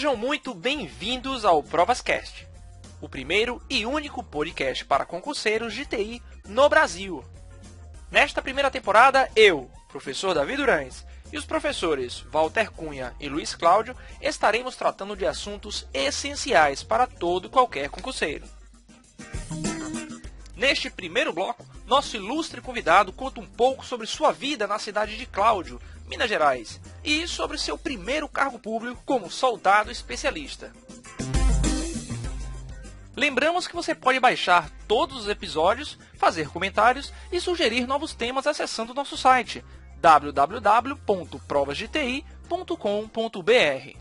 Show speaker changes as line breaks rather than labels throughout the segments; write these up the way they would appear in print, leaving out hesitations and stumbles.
Sejam muito bem-vindos ao ProvasCast, o primeiro e único podcast para concurseiros de TI no Brasil. Nesta primeira temporada, eu, professor Davi Durães, e os professores Walter Cunha e Luiz Cláudio estaremos tratando de assuntos essenciais para todo e qualquer concurseiro. Neste primeiro bloco, nosso ilustre convidado conta um pouco sobre sua vida na cidade de Cláudio, Minas Gerais, e sobre seu primeiro cargo público como soldado especialista. Lembramos que você pode baixar todos os episódios, fazer comentários e sugerir novos temas acessando nosso site www.provasdeti.com.br.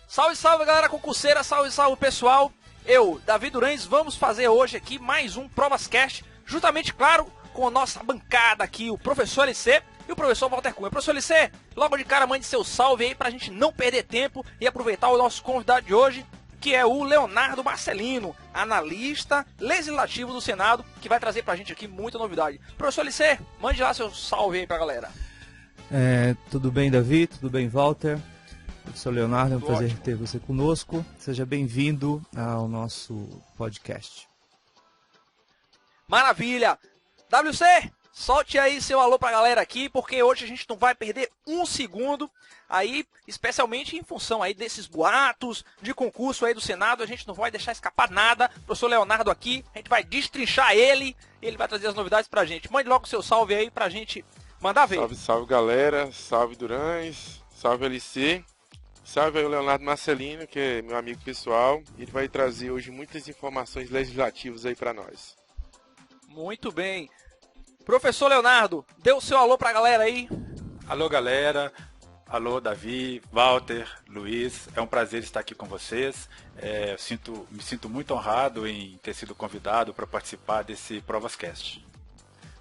Salve, salve, galera concurseira, salve, salve, pessoal. Eu, Davi Durães, vamos fazer hoje aqui mais um ProvasCast, juntamente, claro, com a nossa bancada aqui, o professor LC e o professor Walter Cunha. Professor LC, logo de cara mande seu salve aí pra gente não perder tempo e aproveitar o nosso convidado de hoje, que é o Leonardo Marcelino, analista legislativo do Senado, que vai trazer pra gente aqui muita novidade. Professor LC, mande lá seu salve aí pra galera.
Tudo bem, Davi? Tudo bem, Walter? Professor Leonardo, é um
Tudo
prazer
ótimo.
ter você conosco. Seja bem-vindo ao nosso podcast.
Maravilha! WC, solte aí seu alô pra galera aqui, porque hoje a gente não vai perder um segundo, aí, especialmente em função aí desses boatos de concurso aí do Senado, a gente não vai deixar escapar nada. Professor Leonardo aqui, a gente vai destrinchar ele, e ele vai trazer as novidades pra gente. Mande logo seu salve aí pra gente mandar ver.
Salve, salve, galera. Salve, Durães. Salve, LC. Salve aí o Leonardo Marcelino, que é meu amigo pessoal. Ele vai trazer hoje muitas informações legislativas aí pra nós.
Muito bem. Professor Leonardo, dê o seu alô pra galera aí.
Alô, galera. Alô, Davi, Walter, Luiz. É um prazer estar aqui com vocês. Me sinto muito honrado em ter sido convidado para participar desse ProvasCast.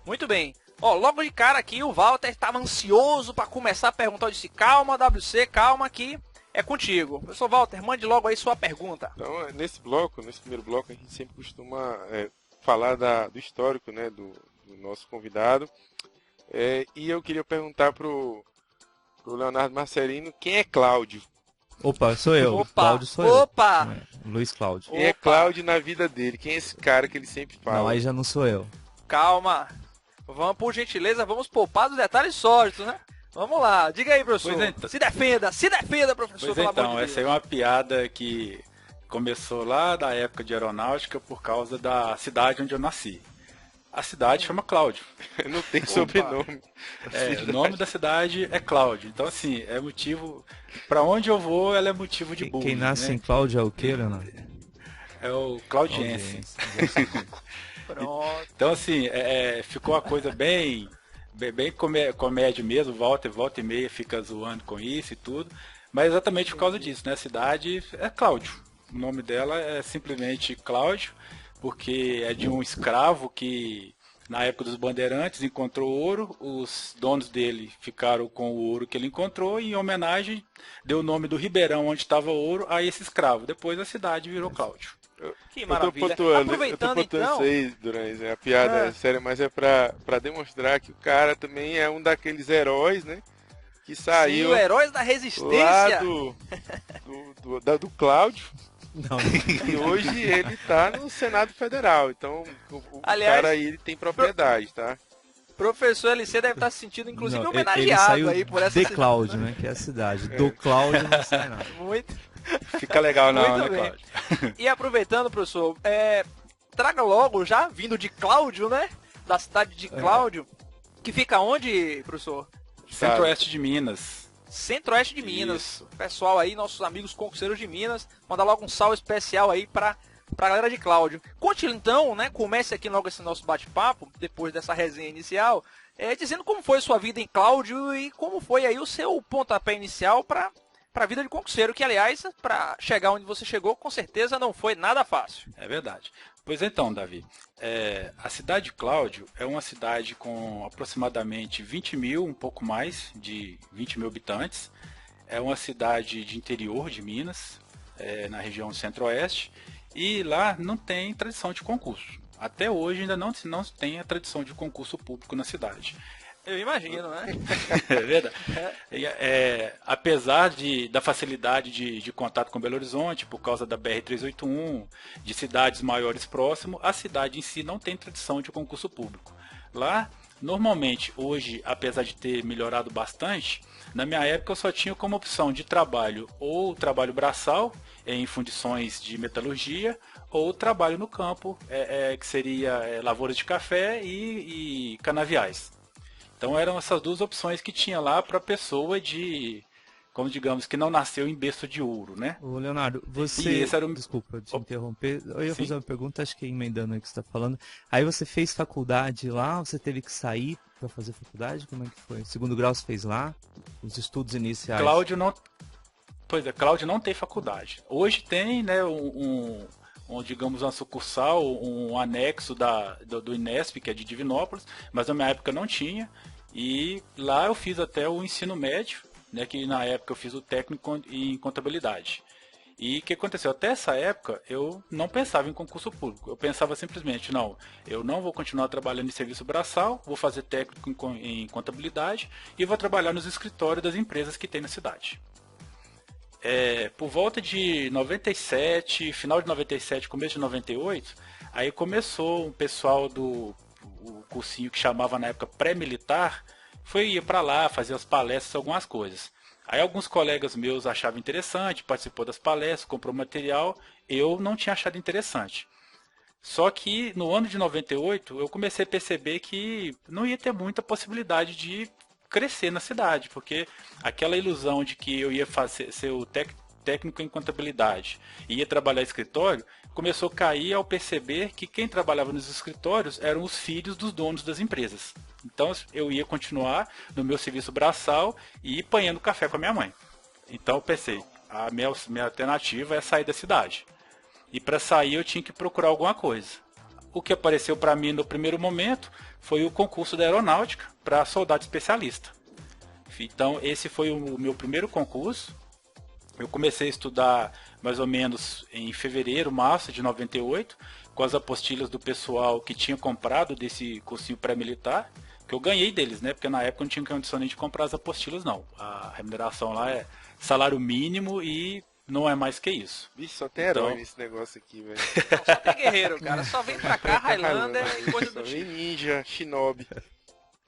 Muito bem. Ó, logo de cara aqui, o Walter estava ansioso para começar a perguntar. Eu disse, calma, WC, calma que é contigo. Professor Walter, mande logo aí sua pergunta.
Então, nesse primeiro bloco, a gente sempre costuma falar do histórico, né, do nosso convidado. E eu queria perguntar pro Leonardo Marcelino, quem é Cláudio?
Opa, sou eu.
Opa,
Cláudio sou eu.
opa!
Luiz Cláudio.
Quem é Cláudio na vida dele? Quem é esse cara que ele sempre fala?
Não, aí já não sou eu.
Calma. Vamos, por gentileza, vamos poupar dos detalhes sólidos, né? Vamos lá, diga aí, professor.
Pois então.
Se defenda, professor,
Pois
pelo
então,
amor de
essa é
Deus.
uma piada que começou lá da época de aeronáutica por causa da cidade onde eu nasci. A cidade chama Cláudio.
Não tem sobrenome.
O nome da cidade é Cláudio. Então, assim, é motivo... Para onde eu vou, ela é motivo de bullying.
Quem nasce
né?
em Cláudio é o quê, Leonardo?
É o claudiense.
Pronto.
Então, assim, ficou uma coisa bem comédia mesmo. Volta e meia fica zoando com isso e tudo. Mas exatamente por causa disso, né? A cidade é Cláudio. O nome dela é simplesmente Cláudio, porque é de um escravo que, na época dos bandeirantes, encontrou ouro. Os donos dele ficaram com o ouro que ele encontrou e, em homenagem, deu o nome do ribeirão onde estava o ouro a esse escravo. Depois a cidade virou Cláudio.
Que
Eu tô
maravilha.
pontuando
Aproveitando
isso
então,
aí, Durães. A piada é séria, mas é pra demonstrar que o cara também é um daqueles heróis, né? Que
sim,
saiu
o Heróis da
lá
Resistência.
do Cláudio.
Não,
E hoje ele tá no Senado Federal. Então o
Aliás,
cara aí ele tem propriedade, tá?
Professor LC deve estar se sentindo, inclusive,
não, ele
homenageado
saiu
aí por essa
de
cidade,
Cláudio, né? Que é a cidade. Do Cláudio não sai nada.
Muito,
Fica legal não,
muito
né,
bem.
Cláudio?
E aproveitando, professor, traga logo já, vindo de Cláudio, né? Da cidade de Cláudio, que fica onde, professor?
Centro-Oeste de Minas.
Centro-Oeste de Minas.
Isso.
Pessoal aí, nossos amigos concurseiros de Minas, mandar logo um salve especial aí pra galera de Cláudio. Conte então, né, comece aqui logo esse nosso bate-papo, depois dessa resenha inicial, dizendo como foi sua vida em Cláudio e como foi aí o seu pontapé inicial pra vida de concurseiro, que aliás, pra chegar onde você chegou, com certeza não foi nada fácil.
É verdade. Pois então, Davi, a cidade de Cláudio é uma cidade com aproximadamente 20 mil, um pouco mais de 20 mil habitantes. É uma cidade de interior de Minas, na região centro-oeste, e lá não tem tradição de concurso. Até hoje ainda não tem a tradição de concurso público na cidade.
Eu imagino, né?
É verdade. Apesar da facilidade de contato com Belo Horizonte, por causa da BR-381, de cidades maiores próximo, a cidade em si não tem tradição de concurso público. Lá, normalmente, hoje, apesar de ter melhorado bastante, na minha época eu só tinha como opção de trabalho ou trabalho braçal, em fundições de metalurgia, ou trabalho no campo, que seria lavouras de café e canaviais. Então eram essas duas opções que tinha lá para a pessoa como digamos, que não nasceu em berço de ouro, né?
Ô, Leonardo, você...
esse era
Desculpa te interromper. Eu ia
Sim.
fazer uma pergunta, acho que emendando aí o que você está falando. Aí você fez faculdade lá, você teve que sair para fazer faculdade? Como é que foi? Segundo grau você fez lá? Os estudos iniciais?
Cláudio não tem faculdade. Hoje tem, né, digamos, uma sucursal, um anexo do Inesp, que é de Divinópolis, mas na minha época não tinha. E lá eu fiz até o ensino médio, né, que na época eu fiz o técnico em contabilidade. E o que aconteceu? Até essa época eu não pensava em concurso público. Eu pensava simplesmente, não, eu não vou continuar trabalhando em serviço braçal, vou fazer técnico em contabilidade e vou trabalhar nos escritórios das empresas que tem na cidade. Por volta de 97, final de 97, começo de 98, aí começou um pessoal o cursinho que chamava na época pré-militar, ia para lá fazer as palestras, algumas coisas. Aí alguns colegas meus achavam interessante, participou das palestras, comprou material, eu não tinha achado interessante. Só que no ano de 98 eu comecei a perceber que não ia ter muita possibilidade de crescer na cidade, porque aquela ilusão de que eu ia ser o técnico em contabilidade e ia trabalhar em escritório, começou a cair ao perceber que quem trabalhava nos escritórios eram os filhos dos donos das empresas. Então eu ia continuar no meu serviço braçal e ir apanhando café com a minha mãe. Então eu pensei, a minha alternativa é sair da cidade. E para sair eu tinha que procurar alguma coisa. O que apareceu para mim no primeiro momento foi o concurso da aeronáutica para soldado especialista. Então esse foi o meu primeiro concurso. Eu comecei a estudar mais ou menos em fevereiro, março de 98, com as apostilas do pessoal que tinha comprado desse cursinho pré-militar, que eu ganhei deles, né? Porque na época eu não tinha condição nem de comprar as apostilas, não. A remuneração lá é salário mínimo e não é mais que isso.
Bicho, só tem herói nesse negócio aqui, velho.
Só tem guerreiro, cara. Só vem pra cá, Highlander e coisa do
Só vem
tipo.
ninja, shinobi.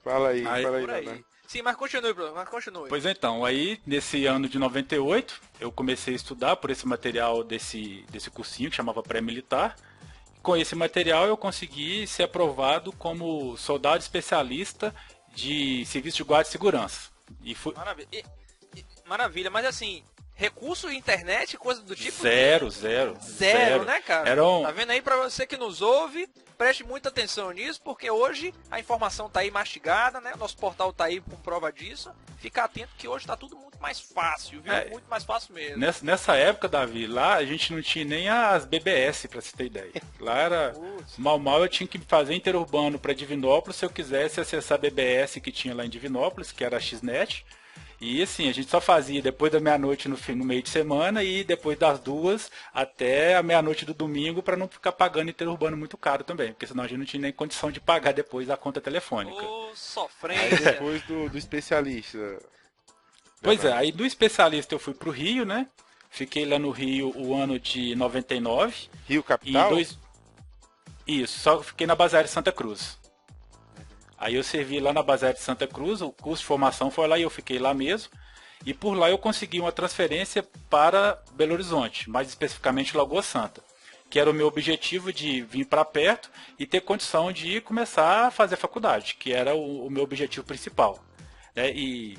Fala aí,
Aí,
Leonardo.
Sim, mas continue, Bruno, mas continue.
Pois então, aí nesse ano de 98, eu comecei a estudar por esse material desse cursinho que chamava pré-militar. Com esse material eu consegui ser aprovado como soldado especialista de serviço de guarda e segurança.
Maravilha. Maravilha, mas assim, recurso internet, coisa do tipo?
Zero,
né, cara? Tá vendo aí, pra você que nos ouve, preste muita atenção nisso, porque hoje a informação tá aí mastigada, né? Nosso portal tá aí com prova disso. Fica atento que hoje tá tudo muito mais fácil, viu? Muito mais fácil mesmo.
Nessa época, Davi, lá a gente não tinha nem as BBS, pra você ter ideia. Lá era... Mal eu tinha que fazer interurbano pra Divinópolis se eu quisesse acessar a BBS que tinha lá em Divinópolis, que era a Xnet. E assim, a gente só fazia depois da meia-noite no meio de semana e depois das 2 até a meia-noite do domingo para não ficar pagando interurbano muito caro também, porque senão a gente não tinha nem condição de pagar depois a conta telefônica.
Sofrência.
Aí depois do especialista.
Pois é, aí do especialista eu fui pro Rio, né? Fiquei lá no Rio o ano de 99.
Rio Capital?
Isso, só fiquei na base aérea de Santa Cruz. Aí eu servi lá na base aérea de Santa Cruz, o curso de formação foi lá e eu fiquei lá mesmo. E por lá eu consegui uma transferência para Belo Horizonte, mais especificamente Lagoa Santa, que era o meu objetivo de vir para perto e ter condição de começar a fazer faculdade, que era o meu objetivo principal. E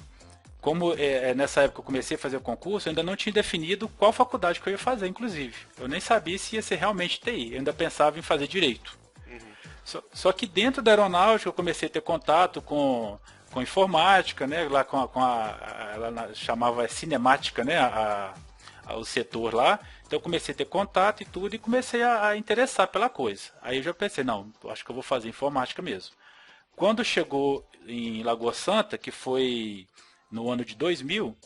como nessa época eu comecei a fazer o concurso, eu ainda não tinha definido qual faculdade que eu ia fazer, inclusive. Eu nem sabia se ia ser realmente TI, eu ainda pensava em fazer Direito. Só que dentro da aeronáutica eu comecei a ter contato com informática, né? Lá ela chamava cinemática, né? O setor lá. Então eu comecei a ter contato e tudo e comecei a interessar pela coisa. Aí eu já pensei, não, acho que eu vou fazer informática mesmo. Quando chegou em Lagoa Santa, que foi no ano de 2000,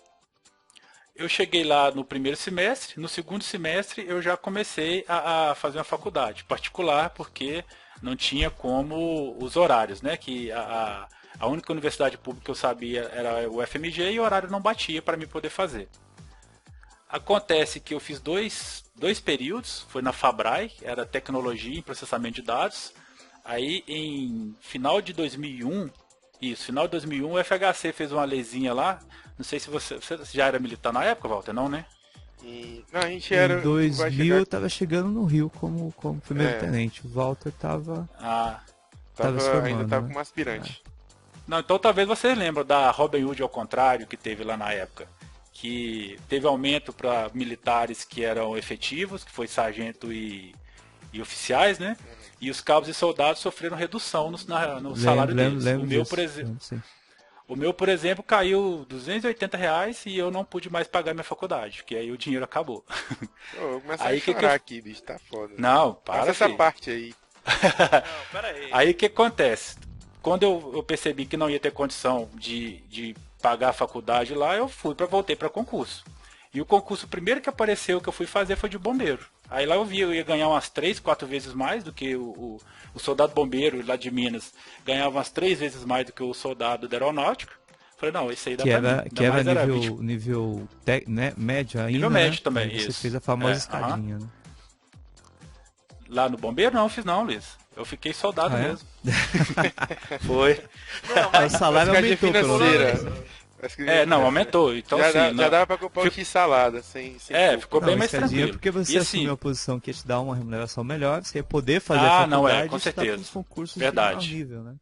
eu cheguei lá no primeiro semestre. No segundo semestre eu já comecei a fazer uma faculdade particular, porque não tinha como os horários, né? Que a A única universidade pública que eu sabia era o FMG e o horário não batia para mim poder fazer. Acontece que eu fiz dois períodos, foi na Fabrai, era tecnologia em processamento de dados. Aí em final de 2001, o FHC fez uma leizinha lá. Não sei se você já era militar na época, Walter, não, né?
Não, a gente era...
Em 2000 eu tava chegando no Rio como primeiro tenente. O Walter tava se formando,
ainda tava
né?
como aspirante.
Não, então talvez vocês lembram da Robin Hood ao contrário que teve lá na época. Que teve aumento para militares que eram efetivos, que foi sargento e oficiais, né? E os cabos e soldados sofreram redução no salário deles. O meu, por exemplo, caiu R$280 e eu não pude mais pagar minha faculdade, porque aí o dinheiro acabou.
Eu começo a chorar aqui, bicho, tá foda.
Não, para.
Essa parte aí.
Não, pera aí.
Aí o que acontece? Quando eu percebi que não ia ter condição de pagar a faculdade lá, voltei para concurso. E o concurso primeiro que apareceu que eu fui fazer foi de bombeiro. Aí lá eu ia ganhar umas 3, 4 vezes mais do que o soldado bombeiro lá de Minas. Ganhava umas 3 vezes mais do que o soldado da aeronáutica. Falei, não, esse aí dá pra mim.
Que era nível médio ainda,
nível médio também,
aí você
isso.
fez a famosa escadinha, né?
Lá no bombeiro não fiz não, Luiz. Eu fiquei soldado mesmo. Foi.
Não, mas o salário aumentou, pelo menos.
Não, aumentou. Então,
já dava pra comprar um X-salada.
Ficou bem mais tranquilo.
Porque você assumiu a posição que ia te dar uma remuneração melhor, você ia poder fazer a faculdade
com certeza.
Com os concursos
Verdade.
de nível, né?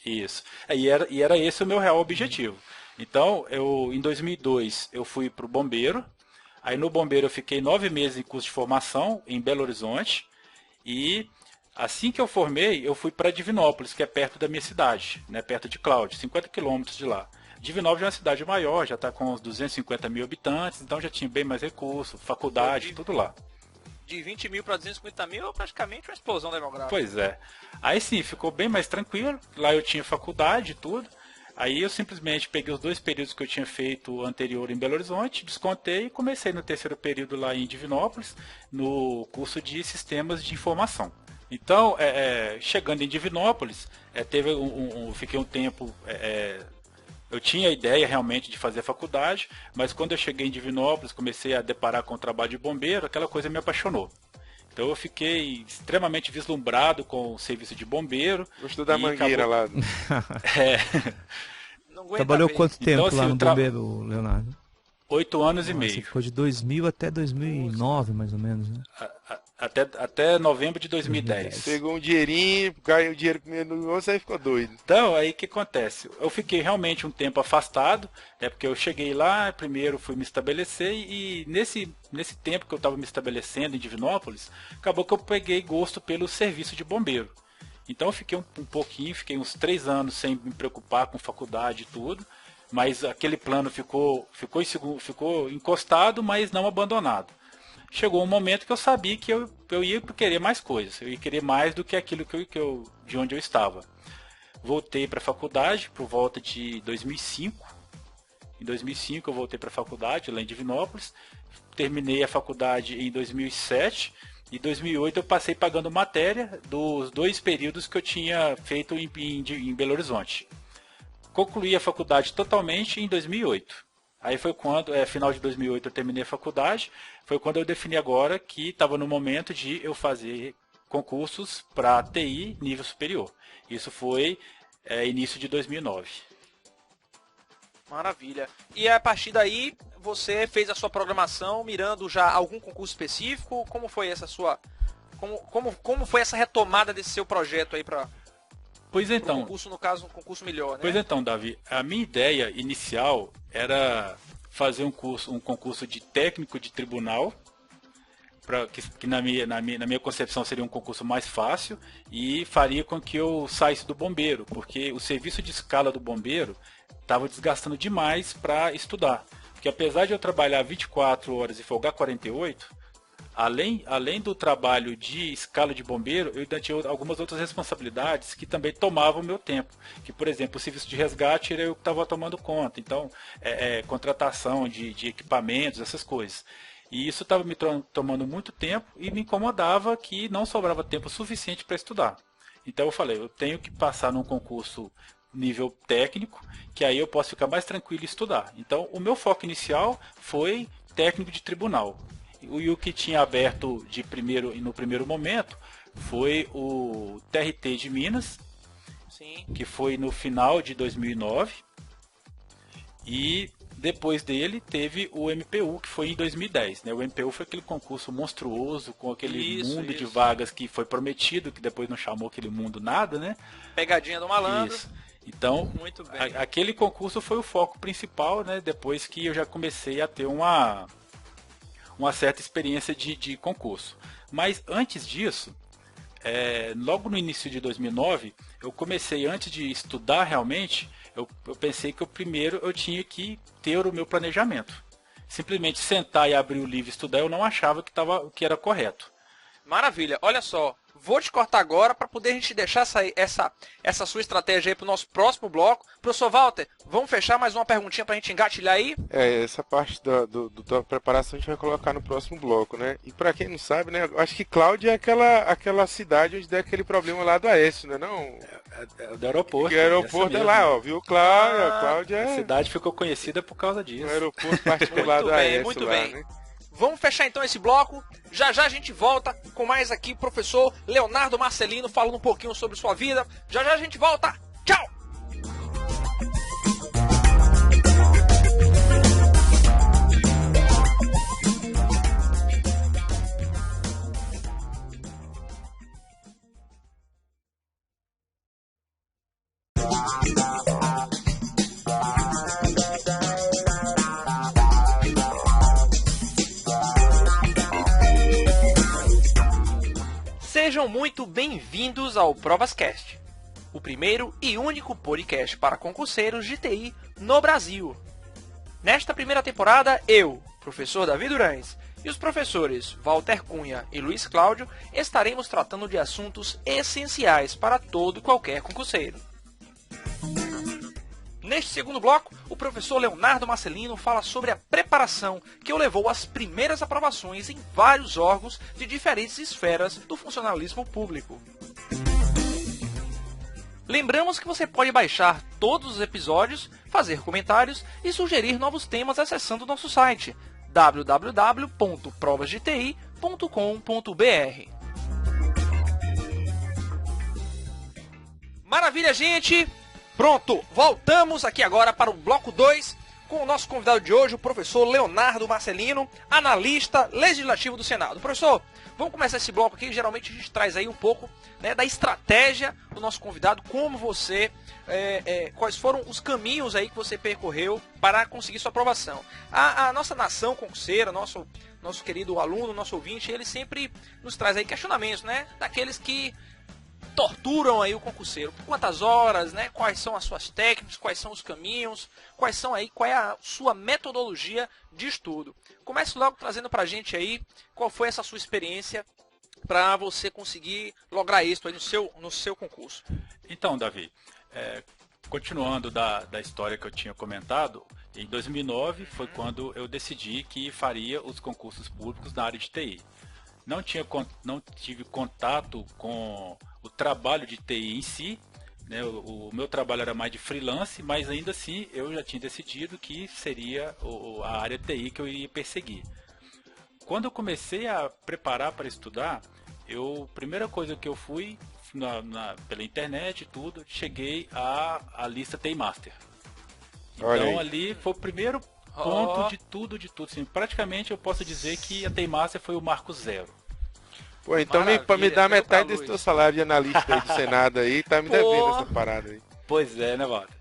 Isso. E era esse o meu real objetivo. Então, em 2002, eu fui pro bombeiro. Aí no bombeiro eu fiquei 9 meses em curso de formação em Belo Horizonte. E assim que eu formei, eu fui para Divinópolis, que é perto da minha cidade, né, perto de Cláudio, 50 quilômetros de lá. Divinópolis é uma cidade maior, já está com uns 250 mil habitantes, então já tinha bem mais recursos, faculdade, tudo lá.
De 20 mil para 250 mil é praticamente uma explosão demográfica.
Pois é. Aí sim, ficou bem mais tranquilo, lá eu tinha faculdade e tudo. Aí eu simplesmente peguei os 2 períodos que eu tinha feito anterior em Belo Horizonte, descontei e comecei no 3º período lá em Divinópolis, no curso de Sistemas de Informação. Então, chegando em Divinópolis, fiquei um tempo... eu tinha a ideia realmente de fazer a faculdade, mas quando eu cheguei em Divinópolis, comecei a deparar com o trabalho de bombeiro, aquela coisa me apaixonou. Então eu fiquei extremamente vislumbrado com o serviço de bombeiro.
Gostou da mangueira lá?
Trabalhou quanto tempo
então, assim,
lá no bombeiro, Leonardo?
8 anos e meio.
Você ficou de 2000 até 2009, mais ou menos, né?
Até novembro de 2010.
Pegou um dinheirinho, caiu o dinheiro primeiro no osso, aí ficou doido.
Então, aí o que acontece? Eu fiquei realmente um tempo afastado, porque eu cheguei lá, primeiro fui me estabelecer, e nesse tempo que eu estava me estabelecendo em Divinópolis, acabou que eu peguei gosto pelo serviço de bombeiro. Então eu fiquei fiquei uns 3 anos sem me preocupar com faculdade e tudo, mas aquele plano ficou encostado, mas não abandonado. Chegou um momento que eu sabia que eu ia querer mais coisas, eu ia querer mais do que aquilo de onde eu estava. Voltei para a faculdade por volta de 2005. Em 2005 eu voltei para a faculdade lá em Divinópolis, terminei a faculdade em 2007 e em 2008 eu passei pagando matéria dos 2 períodos que eu tinha feito em Belo Horizonte. Concluí a faculdade totalmente em 2008. Aí foi quando, final de 2008 eu terminei a faculdade, foi quando eu defini agora que estava no momento de eu fazer concursos para TI nível superior. Isso foi início de 2009.
Maravilha. E a partir daí, você fez a sua programação mirando já algum concurso específico? Como foi essa sua... Como foi essa retomada desse seu projeto aí para...
Pois então,
concurso, no caso, um concurso melhor, né?
Pois então, Davi, a minha ideia inicial era fazer um concurso de técnico de tribunal, que na minha concepção seria um concurso mais fácil, e faria com que eu saísse do bombeiro, porque o serviço de escala do bombeiro estava desgastando demais para estudar. Porque apesar de eu trabalhar 24 horas e folgar 48, além do trabalho de escala de bombeiro, eu ainda tinha algumas outras responsabilidades que também tomavam o meu tempo. Que, por exemplo, o serviço de resgate era eu que estava tomando conta. Então, contratação de equipamentos, essas coisas. E isso estava me tomando muito tempo e me incomodava que não sobrava tempo suficiente para estudar. Então eu falei, eu tenho que passar num concurso nível técnico, que aí eu posso ficar mais tranquilo e estudar. Então, o meu foco inicial foi técnico de tribunal. E o que tinha aberto no primeiro momento foi o TRT de Minas,
Sim.
que foi no final de 2009. E depois dele teve o MPU, que foi em 2010. Né? O MPU foi aquele concurso monstruoso, com aquele mundo de vagas que foi prometido, que depois não chamou aquele mundo nada, né?
Pegadinha do malandro.
Isso. Então,
Muito bem.
aquele concurso foi o foco principal, né? Depois que eu já comecei a ter uma certa experiência de concurso. Mas antes disso, logo no início de 2009, eu comecei, antes de estudar realmente, eu pensei que primeiro eu tinha que ter o meu planejamento. Simplesmente sentar e abrir o livro e estudar, eu não achava que era correto.
Maravilha. Olha só, vou te cortar agora para poder a gente deixar essa sua estratégia aí para o nosso próximo bloco. Professor Walter, vamos fechar mais uma perguntinha para a gente engatilhar aí?
Essa parte da preparação a gente vai colocar no próximo bloco, né? E para quem não sabe, né? Eu acho que Cláudia é aquela cidade onde deu aquele problema lá do Aécio, né? Não?
É do aeroporto.
Que o aeroporto é lá, ó, viu? Cláudia.
A cidade ficou conhecida por causa disso.
O aeroporto particular do Aécio.
Muito
lá,
bem.
Né?
Vamos fechar então esse bloco. Já já a gente volta com mais aqui, professor Leonardo Marcelino, falando um pouquinho sobre sua vida. Já já a gente volta. Tchau! Sejam muito bem-vindos ao ProvasCast, o primeiro e único podcast para concurseiros de TI no Brasil. Nesta primeira temporada, eu, professor Davi Durães, e os professores Walter Cunha e Luiz Cláudio estaremos tratando de assuntos essenciais para todo e qualquer concurseiro. Neste segundo bloco, o professor Leonardo Marcelino fala sobre a preparação que o levou às primeiras aprovações em vários órgãos de diferentes esferas do funcionalismo público. Lembramos que você pode baixar todos os episódios, fazer comentários e sugerir novos temas acessando nosso site www.provasdeti.com.br. Maravilha, gente! Pronto, voltamos aqui agora para o bloco 2 com o nosso convidado de hoje, o professor Leonardo Marcelino, analista legislativo do Senado. Professor, vamos começar esse bloco aqui. Geralmente a gente traz aí um pouco, né, da estratégia do nosso convidado, como você, quais foram os caminhos aí que você percorreu para conseguir sua aprovação. A nossa nação concurseira, nosso querido aluno, nosso ouvinte, ele sempre nos traz aí questionamentos, né, daqueles que torturam aí o concurseiro. Quantas horas, né? Quais são as suas técnicas, quais são os caminhos, qual é a sua metodologia de estudo. Comece logo trazendo pra gente aí qual foi essa sua experiência para você conseguir lograr êxito aí no seu concurso.
Então, Davi, continuando da história que eu tinha comentado, em 2009 foi quando eu decidi que faria os concursos públicos na área de TI. Não tive contato com o trabalho de TI em si, né? O meu trabalho era mais de freelance, mas ainda assim eu já tinha decidido que seria a área TI que eu iria perseguir. Quando eu comecei a preparar para estudar, primeira coisa que eu fui pela internet e tudo, cheguei à lista TI Master. Então ali foi o primeiro ponto de tudo. Assim, praticamente eu posso dizer que a TI Master foi o marco zero.
Pô, então para me dar metade desse teu salário de analista aí do Senado aí, tá me devendo essa parada aí.
Pois é, né, Walter?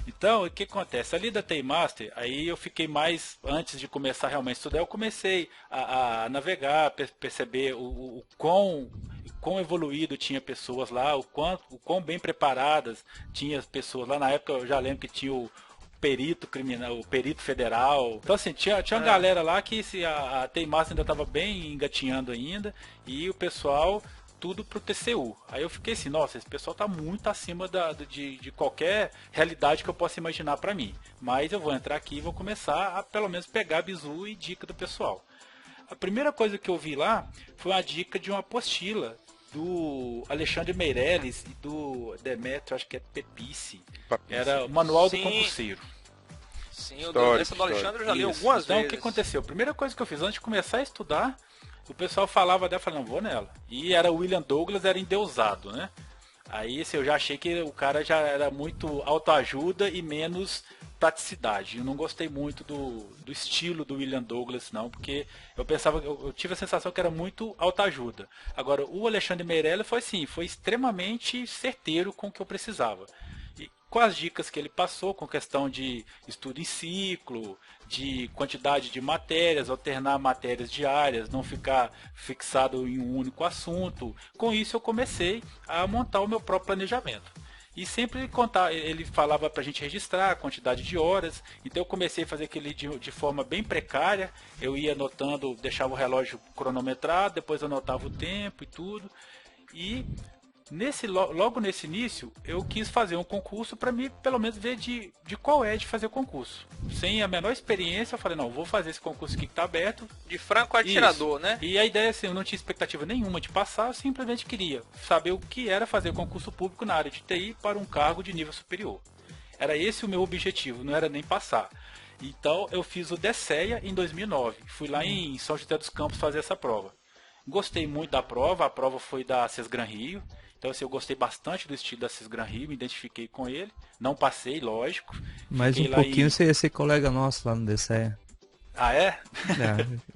Então, o que acontece? Ali da TI Master, aí eu fiquei mais, antes de começar realmente a estudar, eu comecei a navegar, perceber o quão evoluído tinha pessoas lá, o quão bem preparadas tinha as pessoas lá. Na época eu já lembro que tinha o perito criminal, o perito federal. Então assim, tinha uma galera lá que a TI Master ainda estava bem engatinhando ainda, e o pessoal tudo pro TCU. Aí eu fiquei assim, nossa, esse pessoal tá muito acima de qualquer realidade que eu possa imaginar para mim. Mas eu vou entrar aqui e vou começar a pelo menos pegar bizu e dica do pessoal. A primeira coisa que eu vi lá foi uma dica de uma apostila do Alexandre Meirelles e do Demetrio, acho que é Pepice.
Papice.
Era o Manual
Sim.
do Concurseiro.
Sim,
Histórico,
esse do Alexandre eu já li
Isso.
algumas
Então,
vezes.
o que aconteceu? A primeira coisa que eu fiz antes de começar a estudar, o pessoal falava dela, eu falei, não, vou nela. E era o William Douglas, era endeusado, né? Aí assim, eu já achei que o cara já era muito autoajuda e menos praticidade. Eu não gostei muito do estilo do William Douglas, não, porque eu pensava, eu tive a sensação que era muito autoajuda. Agora, o Alexandre Meirelles foi assim, foi extremamente certeiro com o que eu precisava. E com as dicas que ele passou, com questão de estudo em ciclo, de quantidade de matérias, alternar matérias diárias, não ficar fixado em um único assunto. Com isso eu comecei a montar o meu próprio planejamento. E sempre ele falava para a gente registrar a quantidade de horas, então eu comecei a fazer aquele de forma bem precária, eu ia anotando, deixava o relógio cronometrado, depois anotava o tempo e tudo. E logo nesse início, eu quis fazer um concurso para mim, pelo menos, ver de qual é de fazer concurso. Sem a menor experiência, eu falei, não, vou fazer esse concurso aqui que está aberto.
De franco atirador,
Isso.
né?
E a ideia, assim, eu não tinha expectativa nenhuma de passar, eu simplesmente queria saber o que era fazer concurso público na área de TI para um cargo de nível superior. Era esse o meu objetivo, não era nem passar. Então, eu fiz o DSEA em 2009. Fui lá em São José dos Campos fazer essa prova. Gostei muito da prova, a prova foi da Sesgran Rio. Então, assim, eu gostei bastante do estilo da Sesgran Rio, me identifiquei com ele. Não passei, lógico.
Mais
Fiquei
um
lá
pouquinho você ia ser colega nosso lá no DCE.
Ah, é?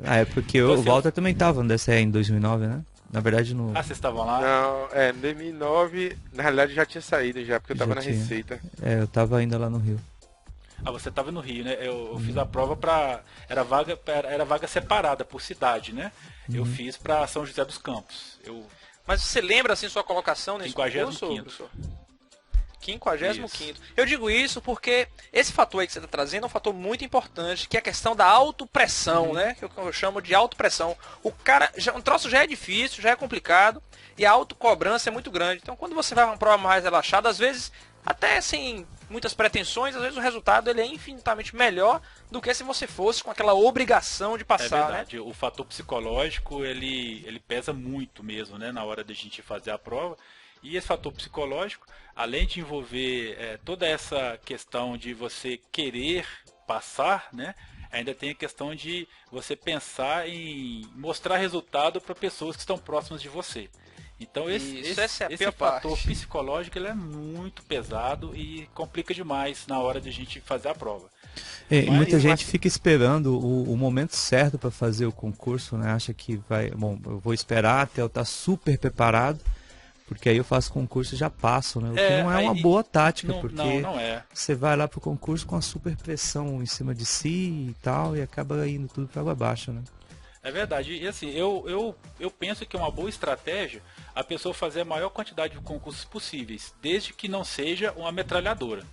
É porque
Então,
o
assim,
Walter também estava no DCE em 2009, né? Na verdade, no...
Ah, vocês estavam lá?
Não, em 2009, na realidade já tinha saído já, porque eu tava
Já
na
tinha.
Receita.
eu tava ainda lá no Rio.
Ah, você estava no Rio, né? Eu fiz a prova era vaga separada por cidade, né? Eu fiz para São José dos Campos.
Mas você lembra, assim, sua colocação nesse
55º.
concurso, professor? 55º. Eu digo isso porque esse fator aí que você está trazendo é um fator muito importante, que é a questão da autopressão, né? Que eu chamo de autopressão. O cara, um troço já é difícil, já é complicado, e a autocobrança é muito grande. Então, quando você vai para uma prova mais relaxada, às vezes, até sem muitas pretensões, às vezes o resultado ele é infinitamente melhor do que se você fosse com aquela obrigação de
É
passar, né?
verdade, o fator psicológico, ele pesa muito mesmo, né? Na hora de a gente fazer a prova. E esse fator psicológico, além de envolver toda essa questão de você querer passar, né? Ainda tem a questão de você pensar em mostrar resultado para pessoas que estão próximas de você. Então
essa é a
esse
pior
fator
parte.
psicológico ele é muito pesado e complica demais na hora de a gente fazer a prova.
E
Mas-
muita gente fica esperando o momento certo para fazer o concurso, né? Acha que vai, bom, eu vou esperar até eu estar super preparado, porque aí eu faço concurso e já passo, né? O que não é uma
aí-
boa tática,
Não,
porque
não é.
você vai lá pro concurso com a super pressão em cima de si e tal, e acaba indo tudo para água abaixo, né?
É verdade. E assim, eu penso que é uma boa estratégia a pessoa fazer a maior quantidade de concursos possíveis, desde que não seja uma metralhadora.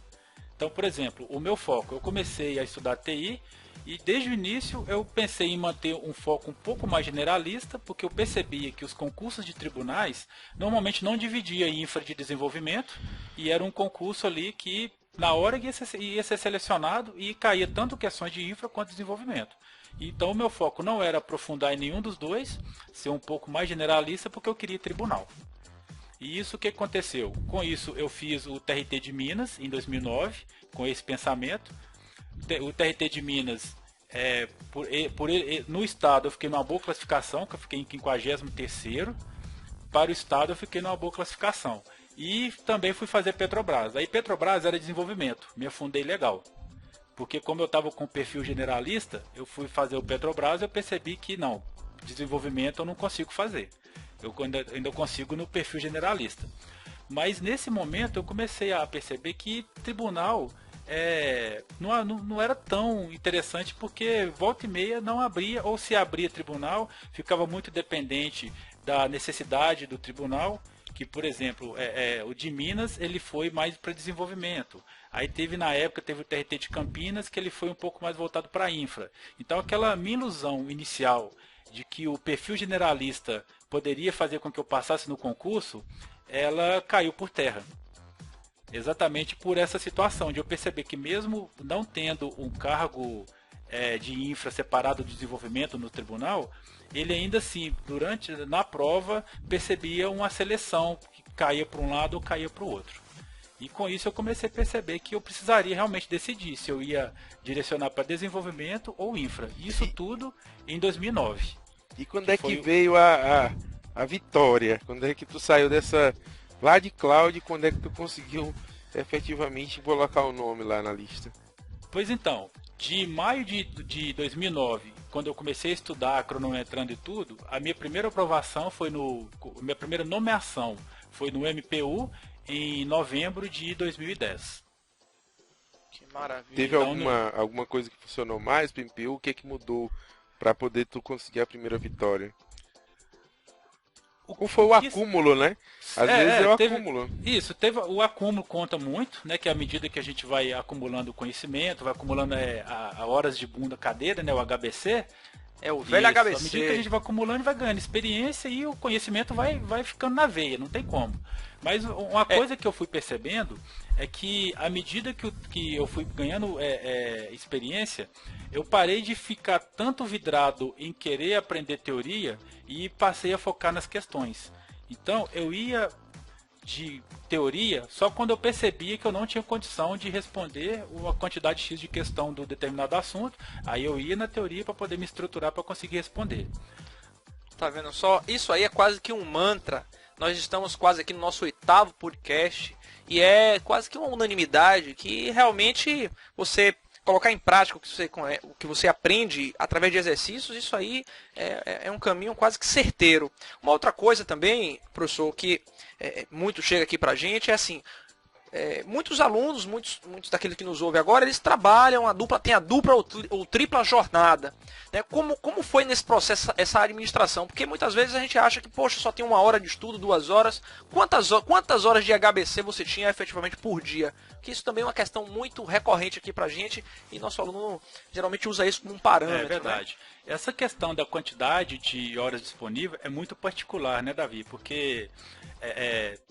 Então, por exemplo, o meu foco, eu comecei a estudar TI e desde o início eu pensei em manter um foco um pouco mais generalista, porque eu percebia que os concursos de tribunais normalmente não dividia em infra de desenvolvimento e era um concurso ali que na hora ia ser selecionado e caía tanto questões de infra quanto desenvolvimento. Então o meu foco não era aprofundar em nenhum dos dois, ser um pouco mais generalista porque eu queria tribunal. E isso o que aconteceu? Com isso eu fiz o TRT de Minas em 2009, com esse pensamento. O TRT de Minas, no estado eu fiquei numa boa classificação, que eu fiquei em 53º. Para o estado eu fiquei numa boa classificação. E também fui fazer Petrobras. Aí Petrobras era desenvolvimento, me afundei legal. Porque como eu estava com perfil generalista, eu fui fazer o Petrobras e eu percebi que não, desenvolvimento eu não consigo fazer. Eu ainda consigo no perfil generalista. Mas nesse momento eu comecei a perceber que tribunal não era tão interessante, porque volta e meia não abria, ou se abria tribunal, ficava muito dependente da necessidade do tribunal, que por exemplo, o de Minas ele foi mais para desenvolvimento. Aí na época teve o TRT de Campinas, que ele foi um pouco mais voltado para infra. Então aquela minha ilusão inicial de que o perfil generalista poderia fazer com que eu passasse no concurso, ela caiu por terra. Exatamente por essa situação de eu perceber que mesmo não tendo um cargo de infra separado do desenvolvimento no tribunal, ele ainda assim, na prova, percebia uma seleção que caía para um lado ou caía para o outro. E com isso eu comecei a perceber que eu precisaria realmente decidir se eu ia direcionar para desenvolvimento ou infra. Isso tudo em 2009.
E quando é que veio a vitória? Quando é que tu saiu dessa lá de cloud? Quando é que tu conseguiu efetivamente colocar o nome lá na lista?
Pois então, de maio de 2009, quando eu comecei a estudar, cronometrando e tudo, a minha primeira aprovação foi minha primeira nomeação foi no MPU em novembro de 2010.
Que maravilha.
Teve alguma coisa que funcionou mais pro MPU? O que mudou para poder tu conseguir a primeira vitória? Ou foi o acúmulo, né? Às vezes é o acúmulo.
Isso, o acúmulo conta muito, né? Que à medida que a gente vai acumulando conhecimento, vai acumulando a horas de bunda cadeira, né? O HBC.
É o velho HBC.
À medida que a gente vai acumulando, vai ganhando experiência e o conhecimento vai ficando na veia, não tem como. Mas uma coisa que eu fui percebendo é que à medida que eu fui ganhando experiência, eu parei de ficar tanto vidrado em querer aprender teoria e passei a focar nas questões. Então eu ia de teoria só quando eu percebia que eu não tinha condição de responder uma quantidade X de questão do determinado assunto, aí eu ia na teoria para poder me estruturar para conseguir responder.
Tá vendo só? Isso aí é quase que um mantra. Nós estamos quase aqui no nosso 8º podcast e é quase que uma unanimidade que realmente você colocar em prática o que você aprende através de exercícios, isso aí é um caminho quase que certeiro. Uma outra coisa também, professor, que muito chega aqui pra gente é assim, muitos alunos, muitos daqueles que nos ouvem agora, eles trabalham, tem a dupla ou tripla jornada. Né? Como foi nesse processo essa administração? Porque muitas vezes a gente acha que, poxa, só tem 1 hora de estudo, 2 horas. Quantas horas de HBC você tinha efetivamente por dia? Porque isso também é uma questão muito recorrente aqui pra gente e nosso aluno geralmente usa isso como um parâmetro.
É verdade. Né? Essa questão da quantidade de horas disponíveis é muito particular, né, Davi? Porque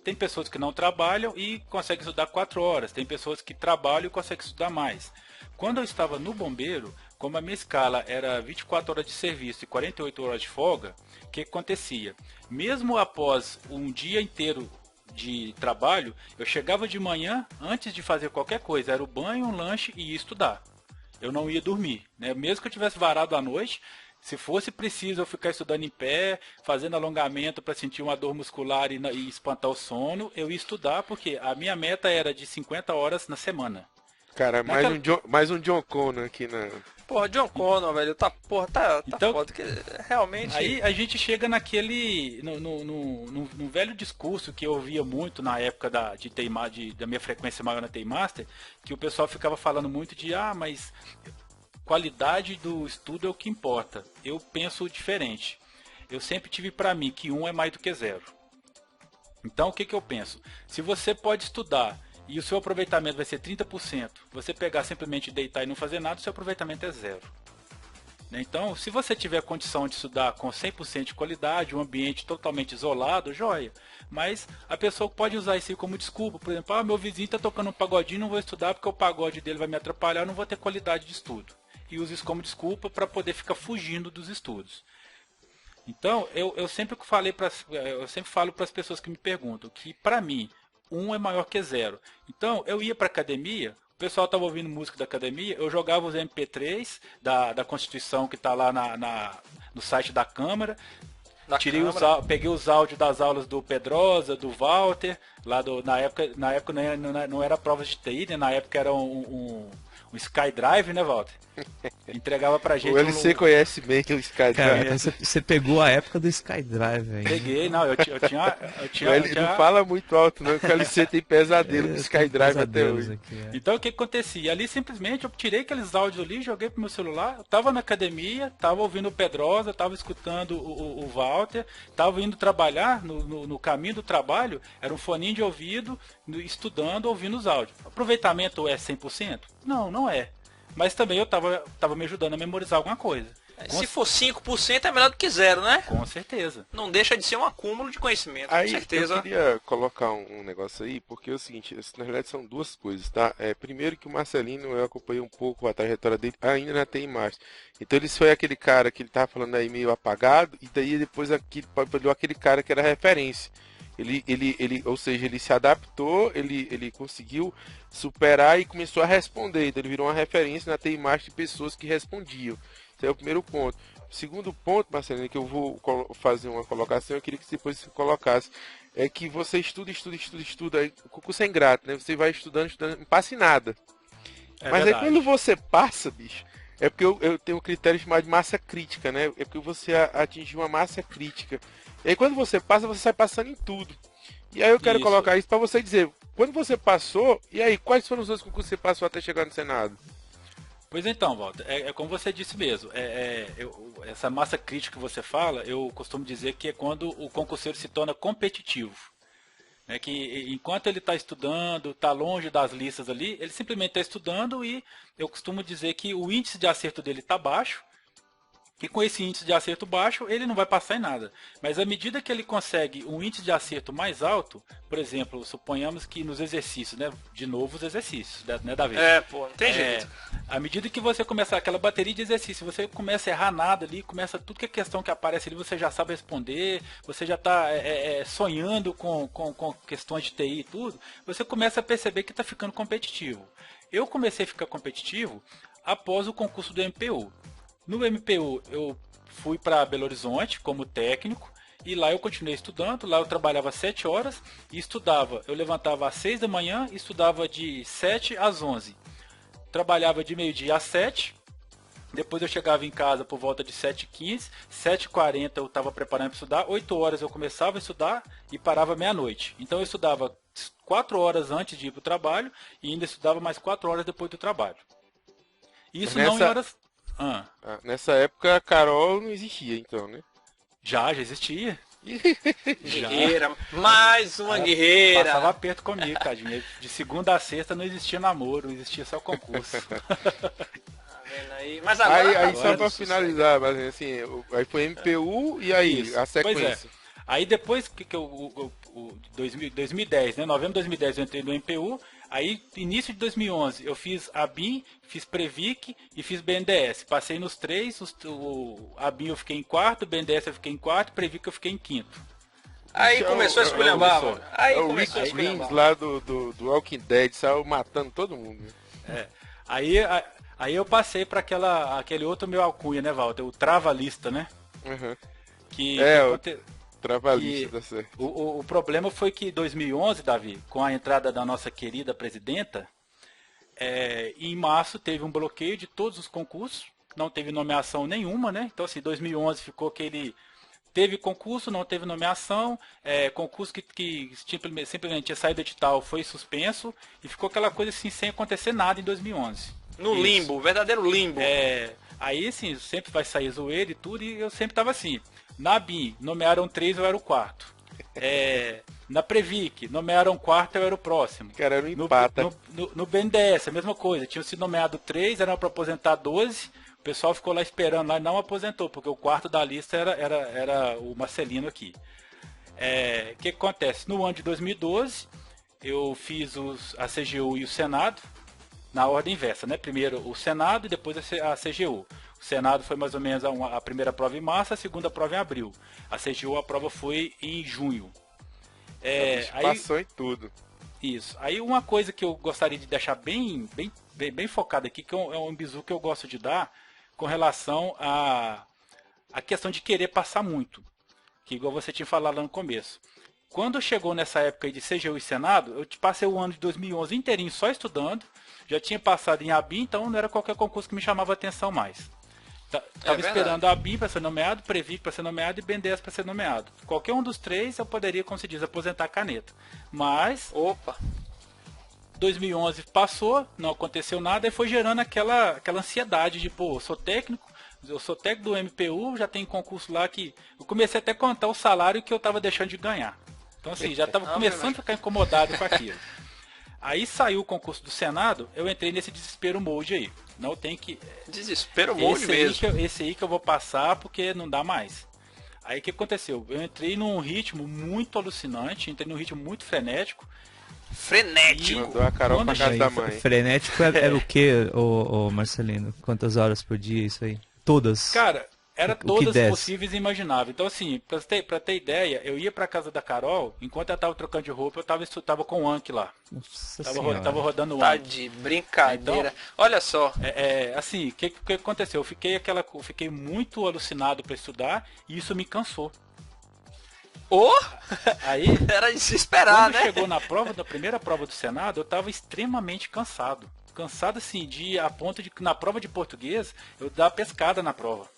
tem pessoas que não trabalham e conseguem estudar 4 horas, tem pessoas que trabalham e conseguem estudar mais. Quando eu estava no bombeiro, como a minha escala era 24 horas de serviço e 48 horas de folga, o que acontecia? Mesmo após um dia inteiro de trabalho, eu chegava de manhã, antes de fazer qualquer coisa, era o banho, um lanche e ia estudar. Eu não ia dormir, né? Mesmo que eu tivesse varado à noite, se fosse preciso eu ficar estudando em pé, fazendo alongamento para sentir uma dor muscular e espantar o sono, eu ia estudar, porque a minha meta era de 50 horas na semana.
Cara, mais um John Connor aqui na...
Porra, John Connor, velho, tá então, foda, que realmente...
Aí a gente chega no velho discurso que eu ouvia muito na época da minha frequência maior na T-Master, que o pessoal ficava falando muito de, mas qualidade do estudo é o que importa. Eu penso diferente. Eu sempre tive pra mim que 1 é mais do que 0. Então o que eu penso? Se você pode estudar e o seu aproveitamento vai ser 30%, você pegar simplesmente deitar e não fazer nada, o seu aproveitamento é 0. Então, se você tiver condição de estudar com 100% de qualidade, um ambiente totalmente isolado, joia. Mas a pessoa pode usar isso como desculpa. Por exemplo, meu vizinho está tocando um pagodinho, não vou estudar porque o pagode dele vai me atrapalhar, eu não vou ter qualidade de estudo. E usa isso como desculpa para poder ficar fugindo dos estudos. Então, eu sempre falo para as pessoas que me perguntam que, para mim, 1 é maior que 0. Então, eu ia para a academia, o pessoal estava ouvindo música da academia, eu jogava os MP3 da Constituição que está lá no site da Câmara, peguei os áudios das aulas do Pedrosa, do Walter, na época não era provas de TI, né? Na época era um SkyDrive, né, Walter? Entregava pra gente.
O LC conhece bem o SkyDrive.
Cara, você pegou a época do SkyDrive aí.
Peguei, não, eu tinha.
Ele não fala muito alto, não, que o LC tem pesadelo com o SkyDrive até hoje.
Aqui,
Então o que acontecia? Ali simplesmente eu tirei aqueles áudios ali, joguei pro meu celular, eu tava na academia, tava ouvindo o Pedrosa, tava escutando o Walter, tava indo trabalhar, no caminho do trabalho, era um foninho de ouvido, estudando, ouvindo os áudios. Aproveitamento é 100%? Não é. Mas também eu tava me ajudando a memorizar alguma coisa.
Se for 5% é melhor do que zero, né?
Com certeza.
Não deixa de ser um acúmulo de conhecimento,
Aí,
com certeza.
eu queria colocar um negócio aí, porque é o seguinte, na realidade são duas coisas, tá? Primeiro que o Marcelino, eu acompanhei um pouco a trajetória dele, ainda na TI Master. Então ele foi aquele cara que ele tava falando aí meio apagado, e daí depois aquele cara que era referência. Ou seja, ele se adaptou, ele conseguiu superar e começou a responder. Então ele virou uma referência na TI Master de pessoas que respondiam. Esse é o primeiro ponto. O segundo ponto, Marcelino, que eu vou fazer uma colocação, eu queria que depois você colocasse, é que você estuda, aí o concurso é ingrato, né? Você vai estudando, não passa em nada. Mas
verdade.
aí quando você passa, bicho, é porque eu tenho um critério chamado de massa crítica, né? É porque você atingiu uma massa crítica. E aí quando você passa, você sai passando em tudo. E aí eu quero colocar isso para você dizer, quando você passou, e aí, quais foram os outros concursos que você passou até chegar no Senado?
Pois então, Walter, é como você disse mesmo, essa massa crítica que você fala, eu costumo dizer que é quando o concurseiro se torna competitivo. Né, que enquanto ele está estudando, está longe das listas ali, ele simplesmente está estudando e eu costumo dizer que o índice de acerto dele está baixo, e com esse índice de acerto baixo, ele não vai passar em nada. Mas à medida que ele consegue um índice de acerto mais alto, por exemplo, suponhamos que nos exercícios, né? De novo os exercícios, né, Davi?
Pô, não tem jeito.
À medida que você começar aquela bateria de exercício, você começa a errar nada ali, começa tudo que é questão que aparece ali, você já sabe responder, você já está sonhando com questões de TI e tudo, você começa a perceber que está ficando competitivo. Eu comecei a ficar competitivo após o concurso do MPU. No MPU eu fui para Belo Horizonte como técnico e lá eu continuei estudando, lá eu trabalhava 7 horas e estudava, eu levantava às 6 da manhã e estudava de 7 às 11. Trabalhava de meio-dia às 7, depois eu chegava em casa por volta de 7h15, 7h40 eu estava preparando para estudar, 8 horas eu começava a estudar e parava meia-noite. Então eu estudava 4 horas antes de ir para o trabalho e ainda estudava mais 4 horas depois do trabalho. Isso não em horas...
Nessa época a Carol não existia, então, né?
Já existia.
Guerreira, mais uma guerreira.
Passava aperto comigo, tadinha. De segunda a sexta não existia namoro, existia só concurso.
Tá vendo aí? Mas agora,
aí só pra finalizar, mas assim, aí foi MPU e aí,
Isso.
a sequência.
Aí depois que eu 2010, né? Novembro de 2010 eu entrei no MPU. Aí, início de 2011, eu fiz ABIN, fiz Previc e fiz BNDES. Passei nos três, o ABIN eu fiquei em quarto, o BNDES eu fiquei em quarto, Previc eu fiquei em quinto.
Aí começou a esculhambar, mano. Aí
o
começou a
Rick Grimes
esculhambar.
lá do Walking Dead, saiu matando todo mundo.
Aí eu passei para aquele outro meu alcunha, né, Walter? O Travalista, né?
Uhum.
Que
Trabalhista, tá certo.
O problema foi que em 2011, Davi, com a entrada da nossa querida presidenta, em março teve um bloqueio de todos os concursos, não teve nomeação nenhuma, né? Então, assim, 2011 ficou que ele teve concurso, não teve nomeação, concurso que simplesmente ia sair do edital foi suspenso, e ficou aquela coisa assim, sem acontecer nada em 2011.
No
Isso.
limbo, verdadeiro limbo.
Aí, assim, sempre vai sair zoeira e tudo, e eu sempre tava assim. Na BIM, nomearam 3, eu era o quarto. Na Previc, nomearam 4, eu era o próximo.
Cara, era um empata.
No BNDES, a mesma coisa. Tinham sido nomeado 3, eram para aposentar 12. O pessoal ficou lá esperando lá e não aposentou, porque o quarto da lista era o Marcelino aqui. O que acontece? No ano de 2012, eu fiz a CGU e o Senado na ordem inversa, né? Primeiro o Senado e depois a CGU. O Senado foi mais ou menos a primeira prova em março, a segunda prova em abril. A CGU, a prova foi em junho.
Passou em tudo.
Isso. Aí uma coisa que eu gostaria de deixar bem focado aqui, que é um bizu que eu gosto de dar, com relação à questão de querer passar muito. Que igual você tinha falado lá no começo. Quando chegou nessa época aí de CGU e Senado, eu passei o ano de 2011 inteirinho só estudando. Já tinha passado em ABIN, então não era qualquer concurso que me chamava atenção mais. Estava esperando a ABIN para ser nomeado, Previc para ser nomeado e BNDES para ser nomeado. Qualquer um dos três eu poderia, como se diz, aposentar a caneta. Mas 2011 passou, não aconteceu nada e foi gerando aquela ansiedade de, pô, eu sou técnico do MPU, já tem concurso lá que... Eu comecei até a contar o salário que eu estava deixando de ganhar. Então assim, já estava começando a ficar incomodado com aquilo. Aí saiu o concurso do Senado, eu entrei nesse desespero mode aí. Não tem que...
Desespero mode mesmo.
Esse aí que eu vou passar porque não dá mais. Aí o que aconteceu? Eu entrei num ritmo muito alucinante, entrei num ritmo muito frenético.
Frenético.
Mandou a Carol pra casa da mãe.
Frenético era o quê, ô Marcelino? Quantas horas por dia isso aí? Todas?
Cara, era
O que
todas
desce?
possíveis e imagináveis. Então assim, pra ter ideia, eu ia pra casa da Carol, enquanto ela tava trocando de roupa, eu tava com o Anki lá.
Nossa
Tava
Senhora.
rodando o
Tá
Anki.
de brincadeira.
Então,
Olha só.
Assim, o que aconteceu? Eu fiquei muito alucinado pra estudar e isso me cansou. Aí,
Era de se esperar,
quando
né?
chegou na primeira prova do Senado, eu tava extremamente cansado. Cansado assim, a ponto de que na prova de português, eu dar pescada na prova.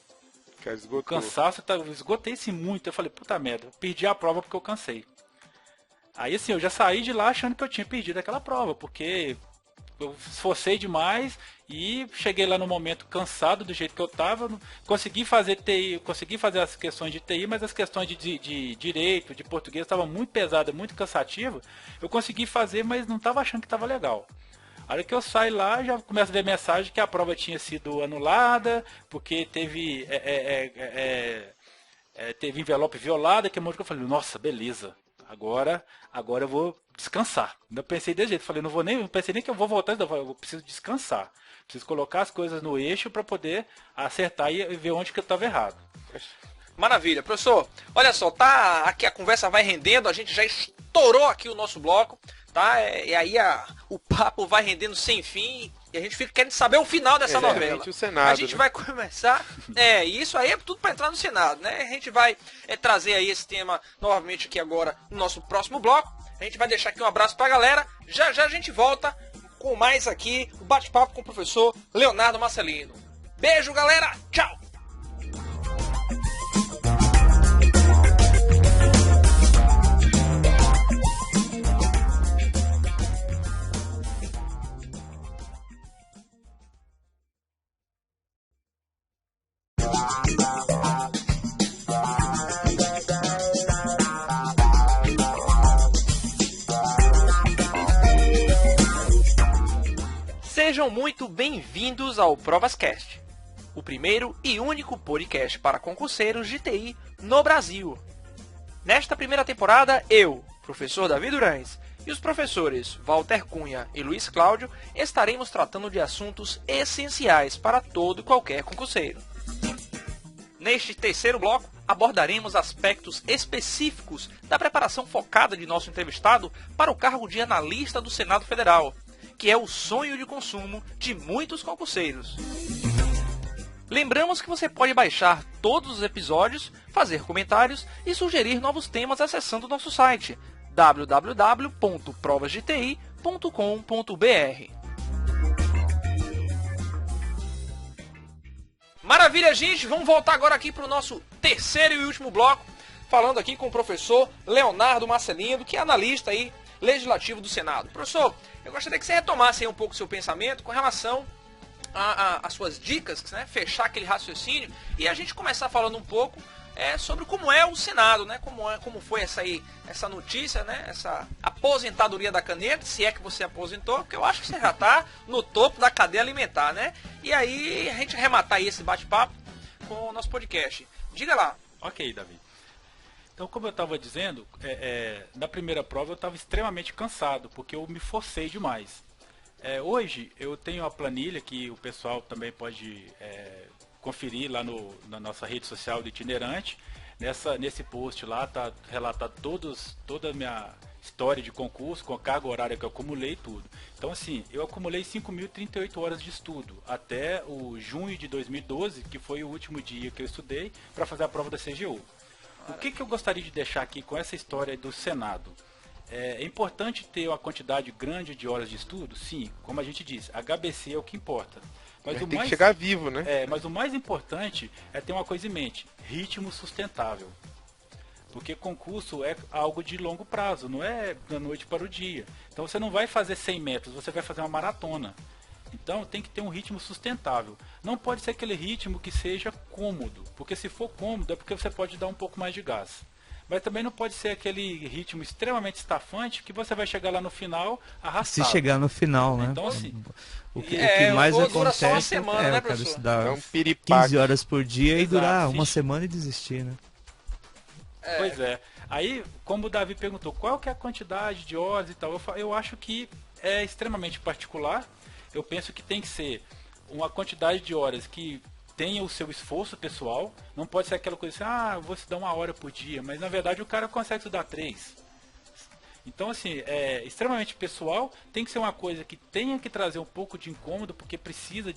Cara,
O
esgotou.
cansaço, eu esgotei-se muito. Eu falei, puta merda, eu perdi a prova porque eu cansei. Aí assim, eu já saí de lá achando que eu tinha perdido aquela prova, porque eu esforcei demais e cheguei lá no momento cansado do jeito que eu tava. Consegui fazer TI, consegui fazer as questões de TI, mas as questões de direito, de português estavam muito pesadas, muito cansativas. Eu consegui fazer, mas não estava achando que estava legal. A hora que eu saio lá, já começo a ver mensagem que a prova tinha sido anulada, porque teve envelope violada, que eu falei, nossa, beleza, agora eu vou descansar. Ainda pensei desse jeito, falei, não pensei nem que eu vou voltar, eu preciso descansar. Preciso colocar as coisas no eixo para poder acertar e ver onde que eu estava errado.
Maravilha, professor. Olha só, tá aqui a conversa vai rendendo, a gente já estourou aqui o nosso bloco, tá? E aí o papo vai rendendo sem fim e a gente fica querendo saber o final dessa novela.
O Senado,
A gente vai começar, e isso aí é tudo para entrar no Senado, né? A gente vai trazer aí esse tema novamente aqui agora no nosso próximo bloco. A gente vai deixar aqui um abraço pra galera. Já já a gente volta com mais aqui o bate-papo com o professor Leonardo Marcelino. Beijo, galera. Tchau. Sejam muito bem-vindos ao ProvasCast, o primeiro e único podcast para concurseiros de TI no Brasil. Nesta primeira temporada, eu, professor Davi Durães, e os professores Walter Cunha e Luiz Cláudio estaremos tratando de assuntos essenciais para todo e qualquer concurseiro. Neste terceiro bloco, abordaremos aspectos específicos da preparação focada de nosso entrevistado para o cargo de analista do Senado Federal, que é o sonho de consumo de muitos concurseiros. Lembramos que você pode baixar todos os episódios, fazer comentários e sugerir novos temas acessando o nosso site www.provasdeti.com.br. Maravilha, gente! Vamos voltar agora aqui para o nosso terceiro e último bloco, falando aqui com o professor Leonardo Marcelino, que é analista aí legislativo do Senado. Professor, eu gostaria que você retomasse aí um pouco o seu pensamento com relação às suas dicas, né? Fechar aquele raciocínio e a gente começar falando um pouco sobre como é o Senado, né? Como foi essa notícia, né? Essa aposentadoria da caneta, se é que você aposentou, porque eu acho que você já está no topo da cadeia alimentar, né? E aí a gente arrematar aí esse bate-papo com o nosso podcast. Diga lá.
Ok, Davi. Então, como eu estava dizendo, na primeira prova eu estava extremamente cansado, porque eu me forcei demais. Hoje eu tenho a planilha que o pessoal também pode conferir lá na nossa rede social do Itinerante. Nesse post lá está relatado toda a minha história de concurso, com a carga horária que eu acumulei tudo. Então assim, eu acumulei 5.038 horas de estudo até o junho de 2012, que foi o último dia que eu estudei para fazer a prova da CGU. O que eu gostaria de deixar aqui com essa história do Senado? É importante ter uma quantidade grande de horas de estudo? Sim, como a gente disse, HBC é o que importa. Mas
tem que chegar vivo, né?
Mas o mais importante é ter uma coisa em mente, ritmo sustentável. Porque concurso é algo de longo prazo, não é da noite para o dia. Então você não vai fazer 100 metros, você vai fazer uma maratona. Então tem que ter um ritmo sustentável. Não pode ser aquele ritmo que seja cômodo, porque se for cômodo é porque você pode dar um pouco mais de gás. mas também não pode ser aquele ritmo extremamente estafante que você vai chegar lá no final arrastado.
Se chegar no final, né?
Então, assim,
o que mais
ou
acontece
dura só uma semana, né,
o cara
professor?
estudar
É um piripaque.
15 horas por dia e
Exato,
durar
sim.
uma semana e desistir, né?
Pois é. Aí, como o Davi perguntou, qual que é a quantidade de horas e tal, eu acho que é extremamente particular. Eu penso que tem que ser uma quantidade de horas que tenha o seu esforço pessoal. Não pode ser aquela coisa assim, vou estudar 1 hora por dia, mas na verdade o cara consegue estudar 3. Então, assim, é extremamente pessoal, tem que ser uma coisa que tenha que trazer um pouco de incômodo, porque precisa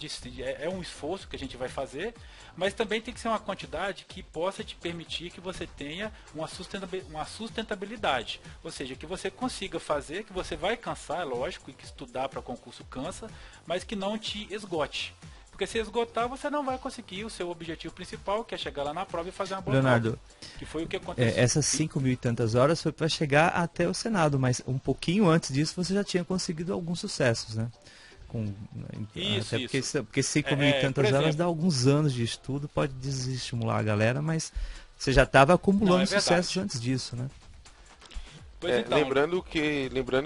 é um esforço que a gente vai fazer, mas também tem que ser uma quantidade que possa te permitir que você tenha uma sustentabilidade, ou seja, que você consiga fazer, que você vai cansar, é lógico, e que estudar para concurso cansa, mas que não te esgote. Porque se esgotar, você não vai conseguir o seu objetivo principal, que é chegar lá na prova e fazer uma boa
Leonardo,
prova. Que foi o que aconteceu.
Essas 5.000 e tantas horas foi para chegar até o Senado, mas um pouquinho antes disso você já tinha conseguido alguns sucessos, né?
Isso.
Porque 5.000 e tantas horas dá alguns anos de estudo, pode desestimular a galera, mas você já estava acumulando sucessos antes disso, né?
Pois então,
lembrando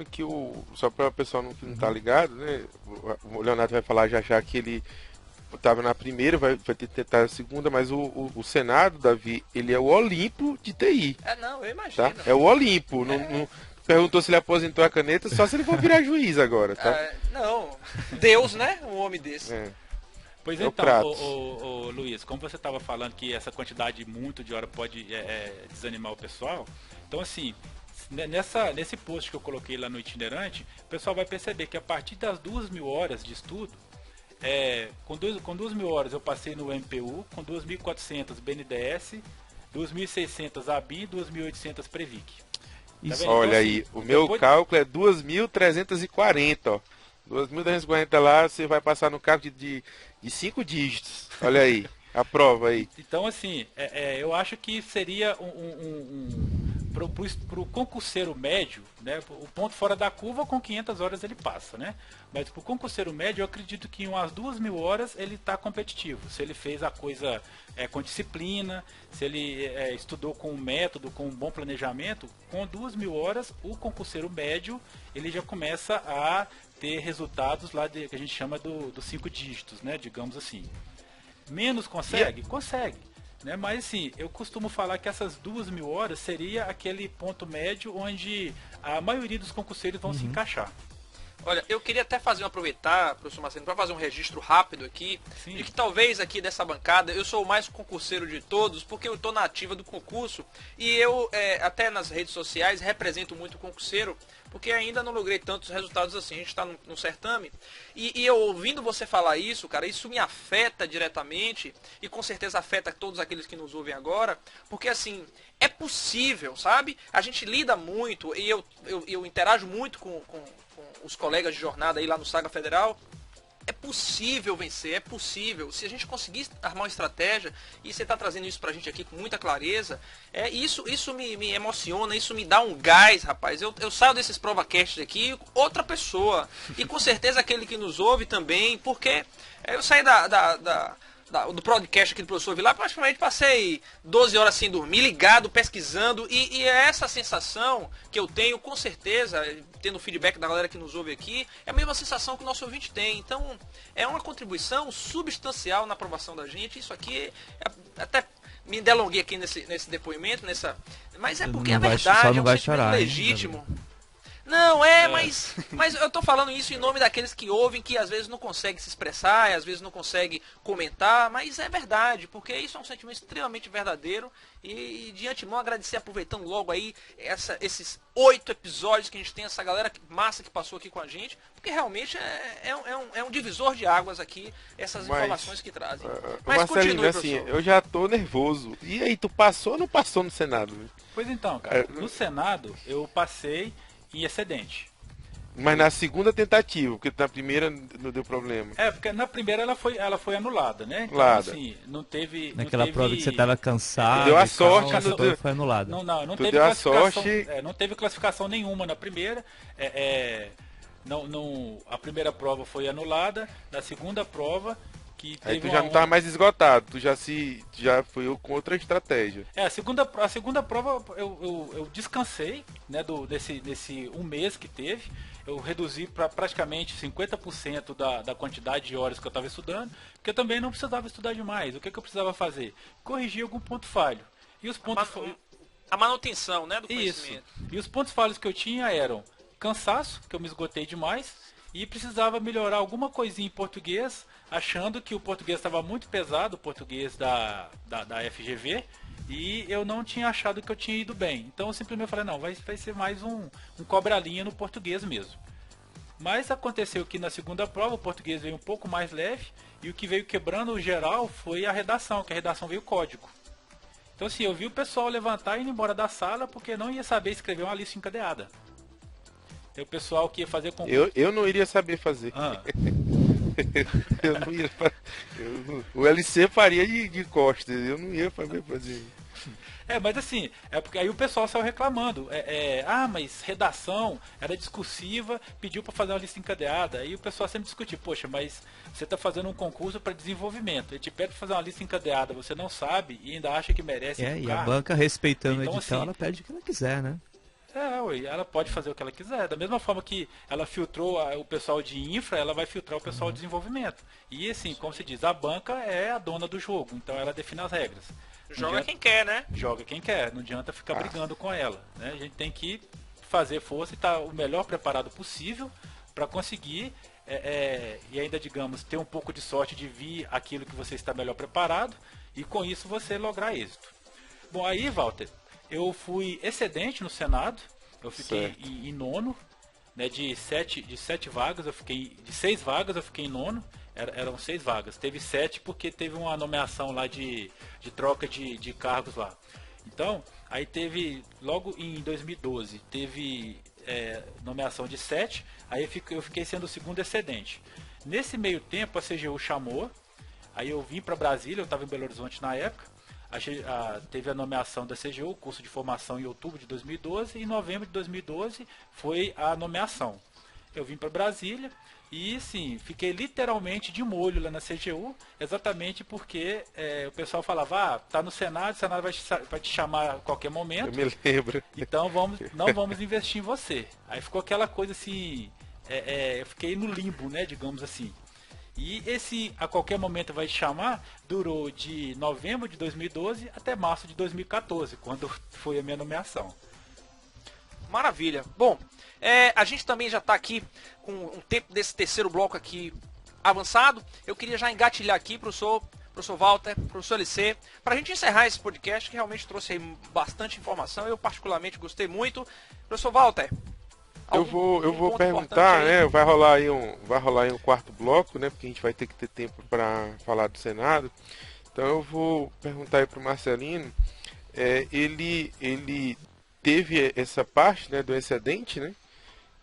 que só para o pessoal não tá ligado, né? O Leonardo vai falar já que ele estava na primeira, vai tentar a segunda, mas o Senado, Davi, ele é o Olimpo de TI.
Não, eu imagino.
Tá? É o Olimpo. Não perguntou se ele aposentou a caneta, só se ele for virar juiz agora, tá?
Não, Deus, né? Um homem desse.
Pois
É o
então,
Kratos.
ô, Luiz, como você estava falando que essa quantidade muito de hora pode desanimar o pessoal, então assim, nesse post que eu coloquei lá no itinerante, o pessoal vai perceber que a partir das 2.000 horas de estudo, com 2.000 horas eu passei no MPU, com 2.400 BNDES, 2.600 ABIN e 2.800 Previc. Tá vendo?
Olha
Então,
aí,
assim,
o meu
depois-
cálculo é 2.340, ó. 2.340 lá, você vai passar no cálculo de 5 dígitos. Olha aí, a prova aí.
Então, assim, eu acho que seria pro concurseiro médio, né, o ponto fora da curva, com 500 horas ele passa, né? Mas pro concurseiro médio, eu acredito que em umas 2.000 horas ele está competitivo. Se ele fez a coisa com disciplina, se ele estudou com um método, com um bom planejamento, com 2.000 horas, o concurseiro médio, ele já começa a ter resultados lá que a gente chama dos 5 dígitos, né, digamos assim. Menos consegue? Consegue. Né? Mas assim, eu costumo falar que essas 2.000 horas seria aquele ponto médio onde a maioria dos concurseiros vão se encaixar.
Olha, eu queria até aproveitar, professor Marcelo, para fazer um registro rápido aqui,
Sim.
de que talvez aqui dessa bancada eu sou o mais concurseiro de todos, porque eu estou na ativa do concurso e eu, até nas redes sociais, represento muito o concurseiro, porque ainda não logrei tantos resultados assim. A gente está no certame e eu ouvindo você falar isso, cara, isso me afeta diretamente e com certeza afeta todos aqueles que nos ouvem agora, porque assim, é possível, sabe? A gente lida muito e eu interajo muito com os colegas de jornada aí lá no Saga Federal. É possível vencer, é possível. Se a gente conseguir armar uma estratégia, e você está trazendo isso pra gente aqui com muita clareza, isso me emociona, isso me dá um gás, rapaz. Eu saio desses ProvaCasts aqui outra pessoa. E com certeza aquele que nos ouve também, porque eu saí do podcast aqui do professor Vilar, praticamente passei 12 horas sem dormir, ligado, pesquisando, e é essa sensação que eu tenho, com certeza, tendo feedback da galera que nos ouve aqui, é a mesma sensação que o nosso ouvinte tem. Então, é uma contribuição substancial na aprovação da gente. Isso aqui, até me delonguei aqui nesse depoimento, mas é porque é verdade,
só não
é um
vai
sentimento
chorar, hein,
legítimo. Não, mas eu tô falando isso em nome daqueles que ouvem, que às vezes não conseguem se expressar, às vezes não conseguem comentar, mas é verdade, porque isso é um sentimento extremamente verdadeiro e de antemão agradecer, aproveitando logo aí esses 8 episódios que a gente tem, essa galera massa que passou aqui com a gente, porque realmente é um divisor de águas aqui, essas informações que trazem. Mas
Marcelinho,
continue,
assim,
professor.
eu já tô nervoso. E aí, tu passou ou não passou no Senado?
Pois então, cara, no Senado eu passei em excedente.
Mas na segunda tentativa, porque na primeira não deu problema.
Porque na primeira ela foi anulada, né? Então,
Anulada.
assim, não teve...
Naquela
não teve...
prova que você estava cansado.
Deu a
e tal,
sorte,
essa
não
prova
deu-
foi anulada.
Não
Tu
teve
deu a
classificação.
sorte.
Não teve classificação nenhuma na primeira. A primeira prova foi anulada. Na segunda prova que
Aí
teve
tu já não tava mais esgotado, tu já foi com outra estratégia.
a segunda prova eu descansei, né, desse um mês que teve. Eu reduzi para praticamente 50% da quantidade de horas que eu estava estudando, porque eu também não precisava estudar demais. O que eu precisava fazer? Corrigir algum ponto falho. E os pontos
A manutenção, né, do
Isso.
conhecimento.
E os pontos falhos que eu tinha eram cansaço, que eu me esgotei demais, e precisava melhorar alguma coisinha em português, achando que o português estava muito pesado, o português da FGV, e eu não tinha achado que eu tinha ido bem. Então eu simplesmente falei, não, vai ser mais um cobra-linha no português mesmo. Mas aconteceu que na segunda prova o português veio um pouco mais leve, e o que veio quebrando o geral foi a redação, que a redação veio código. Então assim, eu vi o pessoal levantar e ir embora da sala porque não ia saber escrever uma lista encadeada. Tem o pessoal que ia fazer concurso.
Eu não iria saber fazer. Eu não ia o LC faria de costas, eu não ia saber fazer.
Mas assim, é porque aí o pessoal saiu reclamando. Mas redação era discursiva, pediu para fazer uma lista encadeada. Aí o pessoal sempre discutiu, poxa, mas você está fazendo um concurso para desenvolvimento. Ele te pede para fazer uma lista encadeada, você não sabe e ainda acha que merece.
E a banca respeitando
então,
o edital,
assim,
ela pede o que ela quiser, né?
Ela pode fazer o que ela quiser. Da mesma forma que ela filtrou o pessoal de infra, ela vai filtrar o pessoal de desenvolvimento. E assim, como se diz, a banca é a dona do jogo, então ela define as regras.
Joga quem quer, né?
Joga quem quer, não adianta ficar brigando com ela, né? A gente tem que fazer força e estar o melhor preparado possível para conseguir e ainda, digamos, ter um pouco de sorte de vir aquilo que você está melhor preparado e com isso você lograr êxito. Bom, aí, Walter, eu fui excedente no Senado, eu fiquei em nono, né, de 6 vagas eu fiquei em nono, eram 6 vagas, teve 7 porque teve uma nomeação lá de troca de cargos lá. Então, aí teve, logo em 2012, teve nomeação de 7, aí eu fiquei sendo o segundo excedente. Nesse meio tempo a CGU chamou, aí eu vim para Brasília, eu estava em Belo Horizonte na época, teve a nomeação da CGU, curso de formação em outubro de 2012, e em novembro de 2012 foi a nomeação. Eu vim para Brasília e sim, fiquei literalmente de molho lá na CGU, exatamente porque o pessoal falava, tá no Senado, o Senado vai te chamar a qualquer momento.
Eu me lembro.
Então não vamos investir em você. Aí ficou aquela coisa assim, eu fiquei no limbo, né, digamos assim. E esse a qualquer momento vai te chamar durou de novembro de 2012 até março de 2014, quando foi a minha nomeação.
Maravilha. Bom, a gente também já está aqui com um tempo desse terceiro bloco aqui avançado. Eu queria já engatilhar aqui para o professor Walter, professor LC, para a gente encerrar esse podcast que realmente trouxe aí bastante informação. Eu particularmente gostei muito. Professor Walter,
eu vou perguntar, né? Vai rolar aí um quarto bloco, né? Porque a gente vai ter que ter tempo para falar do Senado. Então eu vou perguntar aí para o Marcelino. Ele teve essa parte, né, do excedente, né?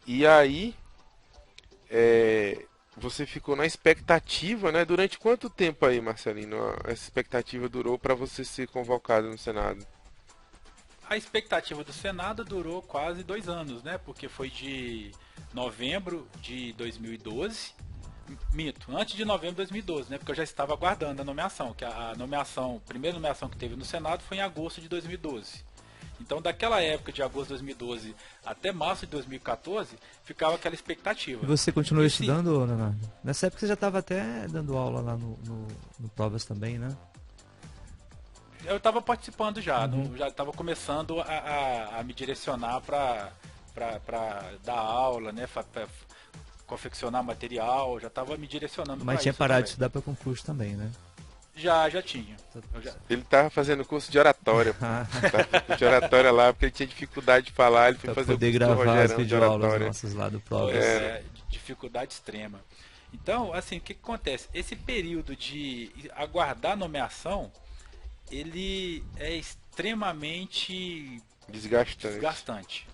E aí você ficou na expectativa, né? Durante quanto tempo aí, Marcelino, essa expectativa durou para você ser convocado no Senado?
A expectativa do Senado durou quase 2 anos, né? Porque foi de novembro de 2012, antes de novembro de 2012, né? Porque eu já estava aguardando a nomeação, que a primeira nomeação que teve no Senado foi em agosto de 2012. Então, daquela época de agosto de 2012 até março de 2014, ficava aquela expectativa.
E você continuou estudando, Leonardo? Nessa época você já estava até dando aula lá no Provas também, né?
Eu estava participando já, já estava começando a me direcionar para dar aula, né? Pra confeccionar material, já estava me direcionando.
Mas tinha parado de estudar para concurso também, né?
Já tinha.
Ele estava fazendo curso de oratória. Curso de oratória lá, porque ele tinha dificuldade de falar, ele foi fazer o curso do Rogerão de oratória.
Nossas lá do Provas.
Dificuldade extrema. Então, assim, o que acontece? Esse período de aguardar a nomeação, ele é extremamente desgastante.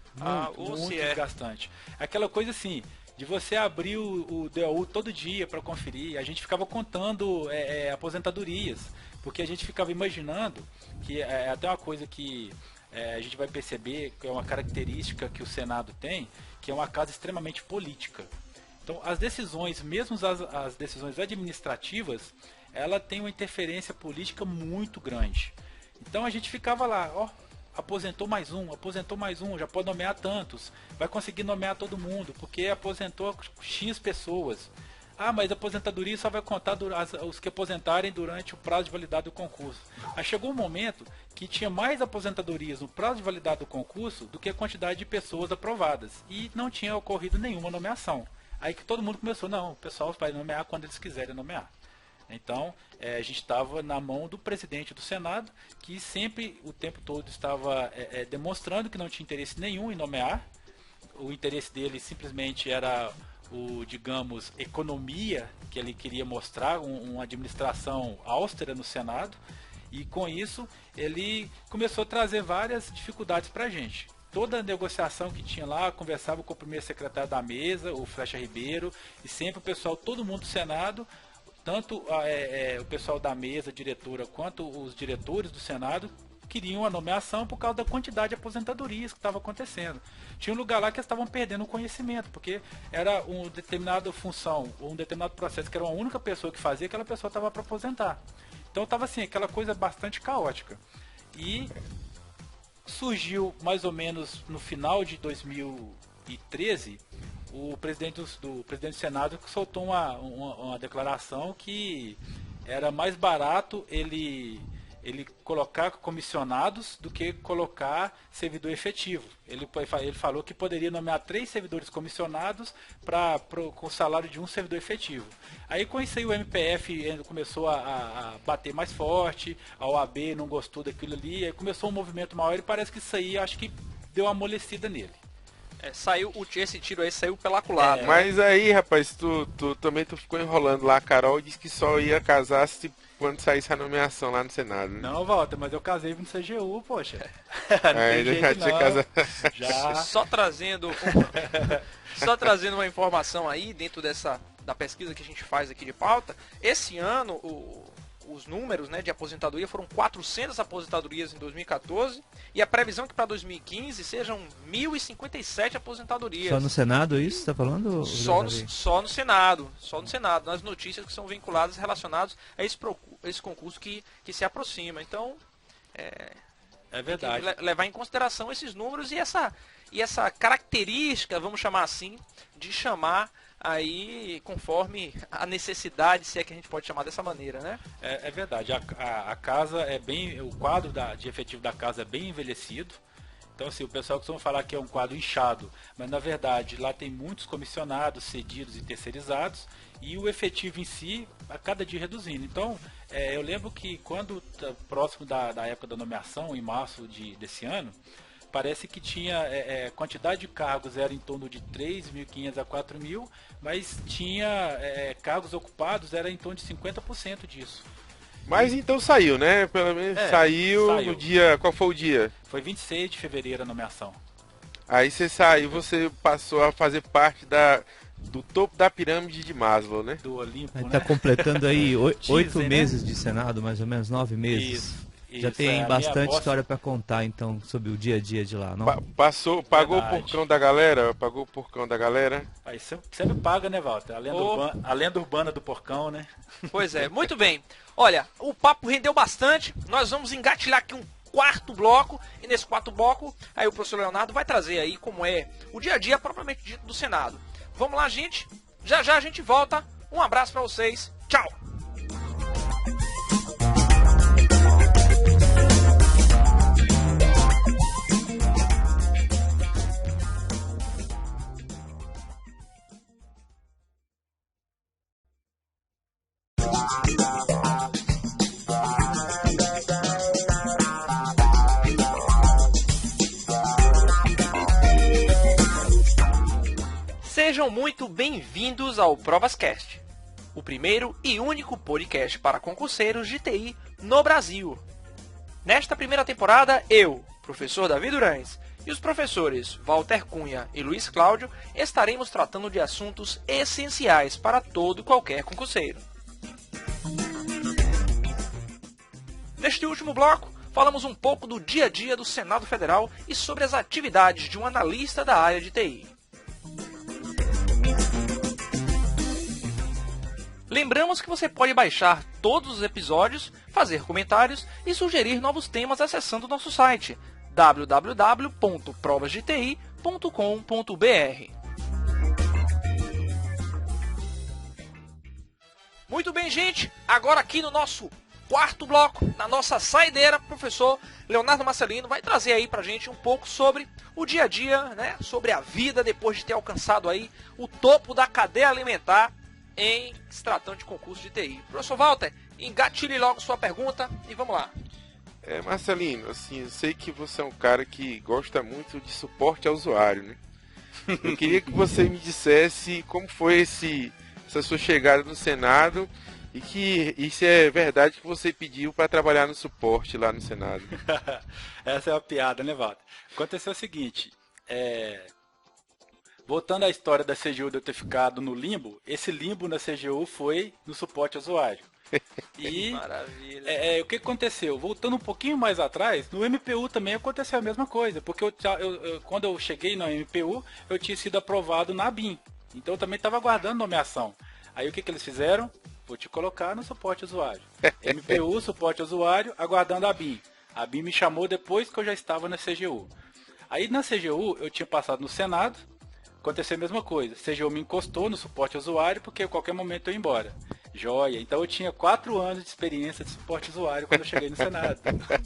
Muito desgastante. Aquela coisa assim, de você abrir o DAU todo dia para conferir, a gente ficava contando aposentadorias, porque a gente ficava imaginando que é até uma coisa que a gente vai perceber que é uma característica que o Senado tem, que é uma casa extremamente política. Então, as decisões, mesmo as decisões administrativas, ela tem uma interferência política muito grande. Então, a gente ficava lá, ó, aposentou mais um, já pode nomear tantos, vai conseguir nomear todo mundo, porque aposentou X pessoas. Ah, mas a aposentadoria só vai contar os que aposentarem durante o prazo de validade do concurso. Aí chegou um momento que tinha mais aposentadorias no prazo de validade do concurso do que a quantidade de pessoas aprovadas. E não tinha ocorrido nenhuma nomeação. Aí que todo mundo começou, não, o pessoal vai nomear quando eles quiserem nomear. Então, a gente estava na mão do presidente do Senado, que sempre, o tempo todo, estava demonstrando que não tinha interesse nenhum em nomear. O interesse dele simplesmente era digamos, economia, que ele queria mostrar, uma administração austera no Senado, e com isso ele começou a trazer várias dificuldades para a gente. Toda a negociação que tinha lá, conversava com o primeiro secretário da mesa, o Flecha Ribeiro, e sempre o pessoal, todo mundo do Senado, tanto o pessoal da mesa, diretora, quanto os diretores do Senado, queriam a nomeação por causa da quantidade de aposentadorias que estava acontecendo. Tinha um lugar lá que eles estavam perdendo o conhecimento, porque era uma determinada função, ou um determinado processo que era uma única pessoa que fazia, aquela pessoa estava para aposentar. Então estava assim, aquela coisa bastante caótica. E surgiu mais ou menos no final de 2013, o presidente do Senado soltou uma declaração que era mais barato ele colocar comissionados do que colocar servidor efetivo. Ele falou que poderia nomear 3 servidores comissionados com o salário de um servidor efetivo. Aí com isso aí o MPF começou a bater mais forte, a OAB não gostou daquilo ali, aí começou um movimento maior e parece que isso aí acho que deu uma amolecida nele.
Esse tiro aí saiu pela culatra.
Mas aí, rapaz, tu ficou enrolando lá. A Carol disse que só ia casar quando saísse a nomeação lá no Senado, né?
Não, Walter, mas eu casei no CGU, poxa.
Já tinha casado.
Já.
Só trazendo uma informação aí dentro da pesquisa que a gente faz aqui de pauta. Esse ano os números, né, de aposentadoria foram 400 aposentadorias em 2014 e a previsão é que para 2015 sejam 1.057 aposentadorias.
Só no Senado isso você está falando?
Só no Senado, nas notícias que são vinculadas, relacionadas a esse concurso que se aproxima. Então,
é verdade.
Tem que levar em consideração esses números e essa característica, vamos chamar assim, de chamar aí conforme a necessidade, se é que a gente pode chamar dessa maneira, né?
É verdade, a casa o quadro de efetivo da casa é bem envelhecido. Então assim, o pessoal costuma falar que é um quadro inchado, mas na verdade lá tem muitos comissionados, cedidos e terceirizados, e o efetivo em si a cada dia reduzindo. Então eu lembro que quando próximo da época da nomeação, em março desse ano, parece que tinha quantidade de cargos era em torno de 3.500 a 4.000, mas tinha cargos ocupados era em torno de 50% disso.
Mas então saiu, né? Pelo menos saiu no dia... Qual foi o dia?
Foi 26 de fevereiro a nomeação.
Aí você saiu, você passou a fazer parte do topo da pirâmide de Maslow, né?
Do Olimpo, né?
Tá completando aí 8 meses, né, de Senado, mais ou menos, 9 meses.
Isso.
Já tem bastante história para contar, então, sobre o dia a dia de lá, não?
Pagou o porcão da galera? Pagou o porcão da galera?
Aí sempre paga, né, Walter? A lenda urbana do porcão, né?
Pois é, muito bem. Olha, o papo rendeu bastante. Nós vamos engatilhar aqui um 4º bloco. E nesse 4º bloco, aí o professor Leonardo vai trazer aí como é o dia a dia propriamente dito do Senado. Vamos lá, gente. Já já a gente volta. Um abraço para vocês. Tchau. Sejam muito bem-vindos ao ProvasCast, o primeiro e único podcast para concurseiros de TI no Brasil. Nesta primeira temporada, eu, professor Davi Durães, e os professores Walter Cunha e Luiz Cláudio estaremos tratando de assuntos essenciais para todo e qualquer concurseiro. Neste último bloco, falamos um pouco do dia a dia do Senado Federal e sobre as atividades de um analista da área de TI. Lembramos que você pode baixar todos os episódios, fazer comentários e sugerir novos temas acessando nosso site www.provasdeti.com.br. Muito bem, gente, agora aqui no nosso quarto bloco, na nossa saideira, o professor Leonardo Marcelino vai trazer aí pra gente um pouco sobre o dia a dia, né, sobre a vida depois de ter alcançado aí o topo da cadeia alimentar em se tratando de concurso de TI. Professor Walter, engatilhe logo sua pergunta e vamos lá.
Marcelino, assim, eu sei que você é um cara que gosta muito de suporte ao usuário, né? Eu queria que você me dissesse como foi essa sua chegada no Senado e se é verdade que você pediu para trabalhar no suporte lá no Senado.
Essa é uma piada, né, Walter? Aconteceu o seguinte, voltando à história da CGU de eu ter ficado no limbo, esse limbo na CGU foi no suporte ao usuário. E
maravilha.
O que aconteceu? Voltando um pouquinho mais atrás, no MPU também aconteceu a mesma coisa, porque quando eu cheguei no MPU, eu tinha sido aprovado na BIM, então eu também estava aguardando nomeação. Aí o que eles fizeram? Vou te colocar no suporte ao usuário. MPU, suporte ao usuário, aguardando a BIM. A BIM me chamou depois que eu já estava na CGU. Aí na CGU eu tinha passado no Senado, aconteceu a mesma coisa. A CGU me encostou no suporte ao usuário porque a qualquer momento eu ia embora. Joia. Então eu tinha 4 anos de experiência de suporte ao usuário quando eu cheguei no Senado.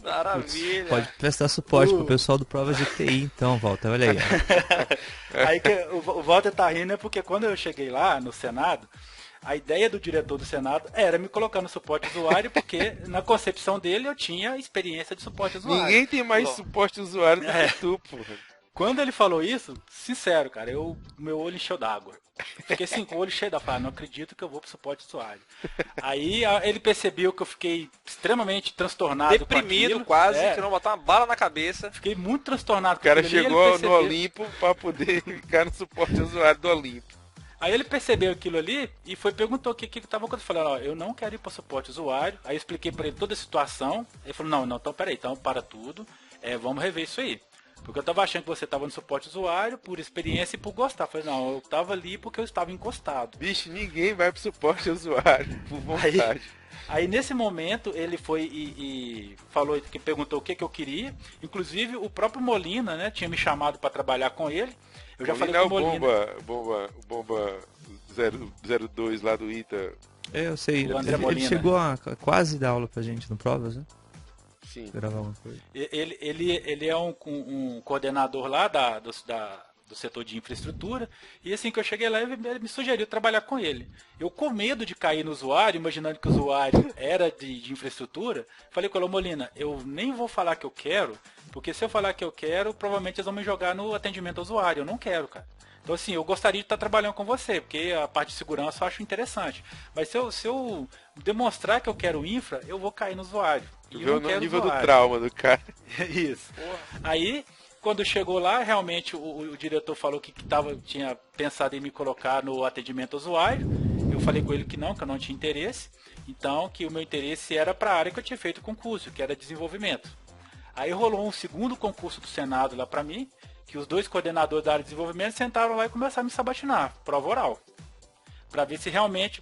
Maravilha.
Pode prestar suporte pro pessoal do Provas de TI, então, Walter. Olha aí.
Aí que o Walter tá rindo é porque quando eu cheguei lá no Senado, a ideia do diretor do Senado era me colocar no suporte ao usuário, porque na concepção dele eu tinha experiência de suporte ao usuário.
Ninguém tem mais suporte ao usuário do que tu, porra.
Quando ele falou isso, sincero, cara, meu olho encheu d'água. Fiquei assim, com o olho cheio da falha, não acredito que eu vou pro suporte ao usuário. Aí ele percebeu que eu fiquei extremamente transtornado,
deprimido
com aquilo,
quase, que não botar uma bala na cabeça.
Fiquei muito transtornado
O cara
com aquilo.
chegou no Olimpo para poder ficar no suporte ao usuário do Olimpo.
Aí ele percebeu aquilo ali e perguntou o que estava acontecendo. Eu falei, ó, eu não quero ir para o suporte ao usuário. Aí eu expliquei para ele toda a situação. Ele falou, não, então peraí, então para tudo, vamos rever isso aí. Porque eu estava achando que você estava no suporte ao usuário por experiência e por gostar. Eu falei, não, eu estava ali porque eu estava encostado.
Bicho, ninguém vai pro suporte ao usuário por vontade.
Aí nesse momento ele foi e falou, que perguntou o que eu queria. Inclusive o próprio Molina, né, tinha me chamado para trabalhar com ele. Eu já falei com o Molina.
Bomba 02 lá do ITA.
Eu sei,
André
ele
Molina.
chegou a quase dar aula pra gente no Provas, né?
Sim.
Gravar uma coisa.
Ele é um coordenador lá do setor de infraestrutura, e assim que eu cheguei lá, ele me sugeriu trabalhar com ele. Eu, com medo de cair no usuário, imaginando que o usuário era de infraestrutura, falei com ele, Molina, eu nem vou falar que eu quero, porque se eu falar que eu quero, provavelmente eles vão me jogar no atendimento ao usuário. Eu não quero, cara. Então assim, eu gostaria de estar trabalhando com você, porque a parte de segurança eu acho interessante. Mas se eu demonstrar que eu quero infra, eu vou cair no usuário.
Tu viu no nível do trauma do cara.
Isso. Porra. Aí, quando chegou lá, realmente o diretor falou que tinha pensado em me colocar no atendimento ao usuário. Eu falei com ele que eu não tinha interesse. Então, que o meu interesse era para a área que eu tinha feito o concurso, que era desenvolvimento. Aí rolou um segundo concurso do Senado lá para mim, que os 2 coordenadores da área de desenvolvimento sentaram lá e começaram a me sabatinar, prova oral. Para ver se realmente,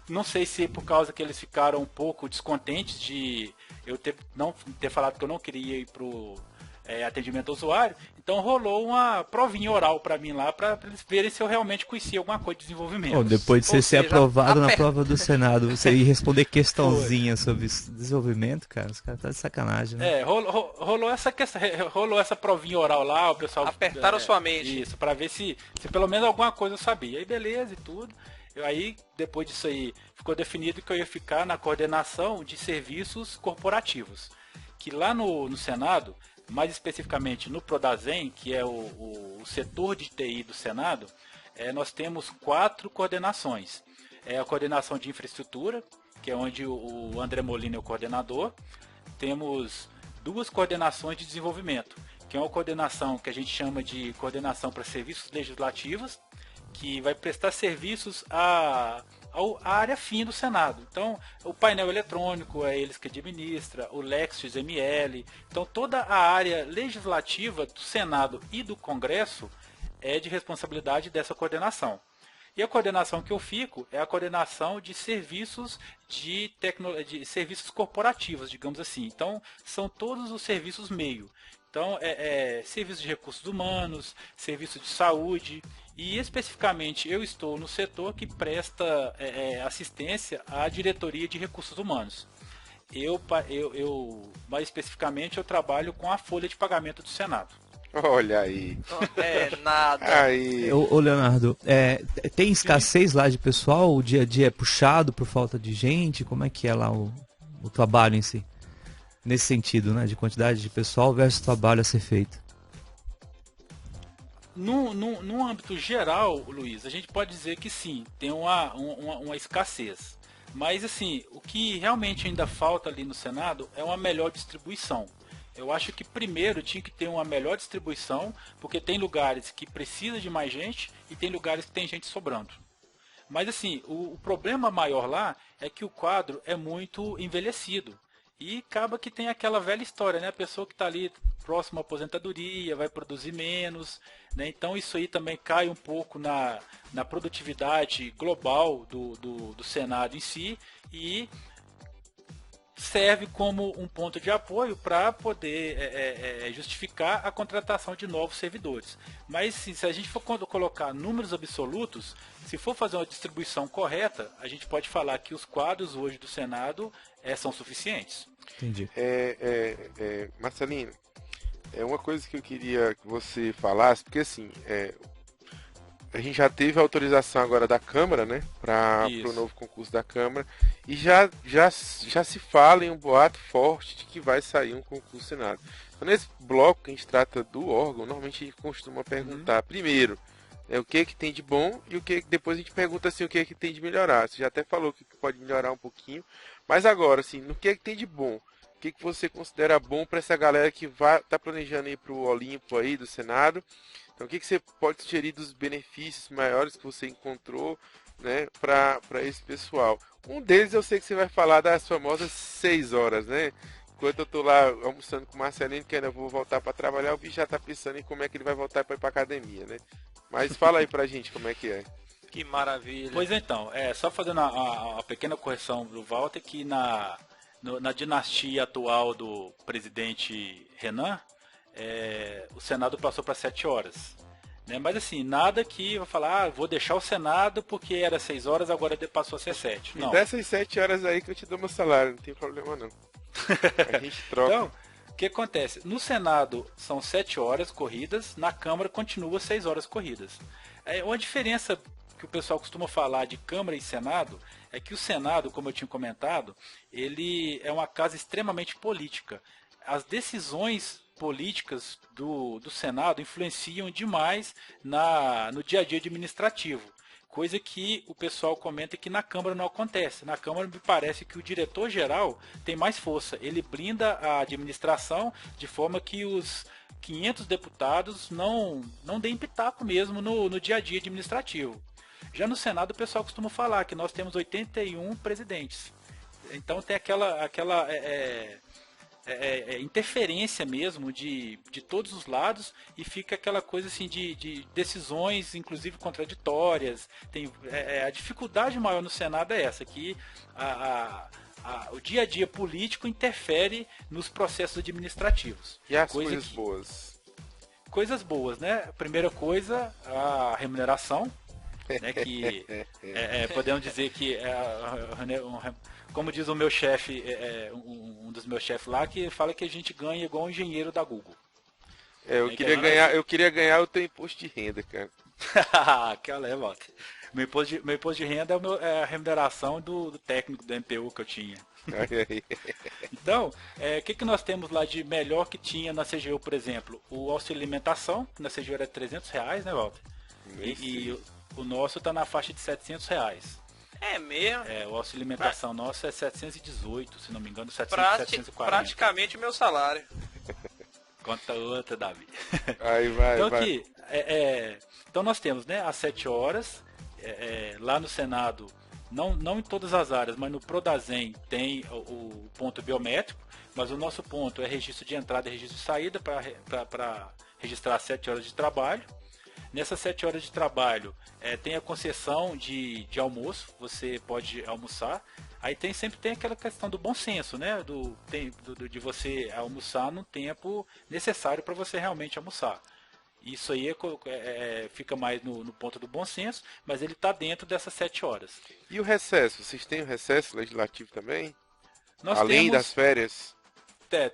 não sei se por causa que eles ficaram um pouco descontentes de eu não ter falado que eu não queria ir pro atendimento ao usuário, então rolou uma provinha oral para mim lá, para eles verem se eu realmente conhecia alguma coisa de desenvolvimento.
Depois de você ser aprovado na prova do Senado, você ir responder questãozinha sobre desenvolvimento, cara, os caras tá de sacanagem, né?
Rolou essa questão, rolou essa provinha oral lá, o pessoal
apertaram sua mente.
Isso, para ver se pelo menos alguma coisa eu sabia. Aí beleza e tudo. Aí, depois disso aí, ficou definido que eu ia ficar na coordenação de serviços corporativos. Que lá no Senado, mais especificamente no Prodazem, que é o setor de TI do Senado, nós temos 4 coordenações. A coordenação de infraestrutura, que é onde o André Molina é o coordenador. Temos 2 coordenações de desenvolvimento, que é uma coordenação que a gente chama de coordenação para serviços legislativos, que vai prestar serviços à área fim do Senado. Então, o painel eletrônico é eles que administra, o Lexis ML. Então, toda a área legislativa do Senado e do Congresso é de responsabilidade dessa coordenação. E a coordenação que eu fico é a coordenação de serviços de serviços corporativos, digamos assim. Então, são todos os serviços meio. Então, serviço de recursos humanos, serviço de saúde, e especificamente eu estou no setor que presta assistência à diretoria de recursos humanos. Mais especificamente, eu trabalho com a folha de pagamento do Senado.
Olha aí.
Não é nada.
Aí.
Ô Leonardo, tem escassez lá de pessoal? O dia a dia é puxado por falta de gente? Como é que é lá o trabalho em si? Nesse sentido, né? De quantidade de pessoal versus trabalho a ser feito.
No âmbito geral, Luiz, a gente pode dizer que sim, tem uma escassez. Mas assim, o que realmente ainda falta ali no Senado é uma melhor distribuição. Eu acho que primeiro tinha que ter uma melhor distribuição, porque tem lugares que precisa de mais gente e tem lugares que tem gente sobrando. Mas assim, o problema maior lá é que o quadro é muito envelhecido. E acaba que tem aquela velha história, né? A pessoa que está ali próximo à aposentadoria vai produzir menos, né? Então isso aí também cai um pouco na produtividade global do Senado em si e serve como um ponto de apoio para poder justificar a contratação de novos servidores. Mas se a gente for colocar números absolutos, se for fazer uma distribuição correta, a gente pode falar que os quadros hoje do Senado são suficientes.
Entendi.
Marcelino, é uma coisa que eu queria que você falasse, porque assim, a gente já teve a autorização agora da Câmara, né, para o novo concurso da Câmara, e já se fala em um boato forte de que vai sair um concurso do Senado. Então, nesse bloco que a gente trata do órgão, normalmente a gente costuma perguntar primeiro o que tem de bom e depois a gente pergunta assim, o que tem de melhorar. Você já até falou que pode melhorar um pouquinho, mas agora, assim, no que tem de bom? O que você considera bom para essa galera que tá planejando ir para o Olimpo aí do Senado? Então, o que você pode sugerir dos benefícios maiores que você encontrou, né, para esse pessoal? Um deles eu sei que você vai falar das famosas 6 horas, né? Enquanto eu tô lá almoçando com o Marcelino, que ainda vou voltar para trabalhar, o bicho já tá pensando em como é que ele vai voltar para ir para academia, né? Mas fala aí pra gente como é que é.
Que maravilha.
Pois então, só fazendo a pequena correção do Walter, que na dinastia atual do presidente Renan, o Senado passou para 7 horas. Né? Mas assim, nada que vai falar, vou deixar o Senado porque era 6 horas, agora passou a ser 7. Não.
Dessas 7 horas aí que eu te dou meu salário, não tem problema não. A gente troca.
Então, o que acontece? No Senado são 7 horas corridas, na Câmara continua 6 horas corridas. Uma diferença que o pessoal costuma falar de Câmara e Senado é que o Senado, como eu tinha comentado, ele é uma casa extremamente política. As decisões políticas do Senado influenciam demais no dia a dia administrativo. Coisa que o pessoal comenta que na Câmara não acontece. Na Câmara me parece que o diretor-geral tem mais força. Ele blinda a administração de forma que os 500 deputados não deem pitaco mesmo no dia a dia administrativo. Já no Senado o pessoal costuma falar que nós temos 81 presidentes. Então tem aquela interferência mesmo de todos os lados e fica aquela coisa assim de decisões, inclusive contraditórias. A dificuldade maior no Senado é essa, que o dia a dia político interfere nos processos administrativos.
E as coisas boas?
Coisas boas, né? Primeira coisa, a remuneração, né? Que podemos dizer que como diz o meu chefe, um dos meus chefes lá, que fala que a gente ganha igual um engenheiro da Google.
Eu queria ganhar o teu imposto de renda, cara.
Aquela Walter. Meu imposto de renda é a remuneração do técnico do MPU que eu tinha. Então, o que nós temos lá de melhor que tinha na CGU, por exemplo? O auxílio alimentação, na CGU era R$300, né, Walter? E o nosso está na faixa de R$700.
É mesmo?
O auxílio alimentação nosso é 718, se não me engano, 740.
Praticamente meu salário.
Conta outra, Davi.
Aí vai,
então,
vai.
Aqui, então nós temos, né, às 7 horas, lá no Senado, não em todas as áreas, mas no Prodazem tem o ponto biométrico, mas o nosso ponto é registro de entrada e registro de saída para registrar 7 horas de trabalho. Nessas 7 horas de trabalho, tem a concessão de almoço, você pode almoçar. Aí sempre tem aquela questão do bom senso, né? De você almoçar no tempo necessário para você realmente almoçar. Isso aí fica mais no ponto do bom senso, mas ele está dentro dessas 7 horas.
E o recesso? Vocês têm o recesso legislativo também?
Nós
Além das férias?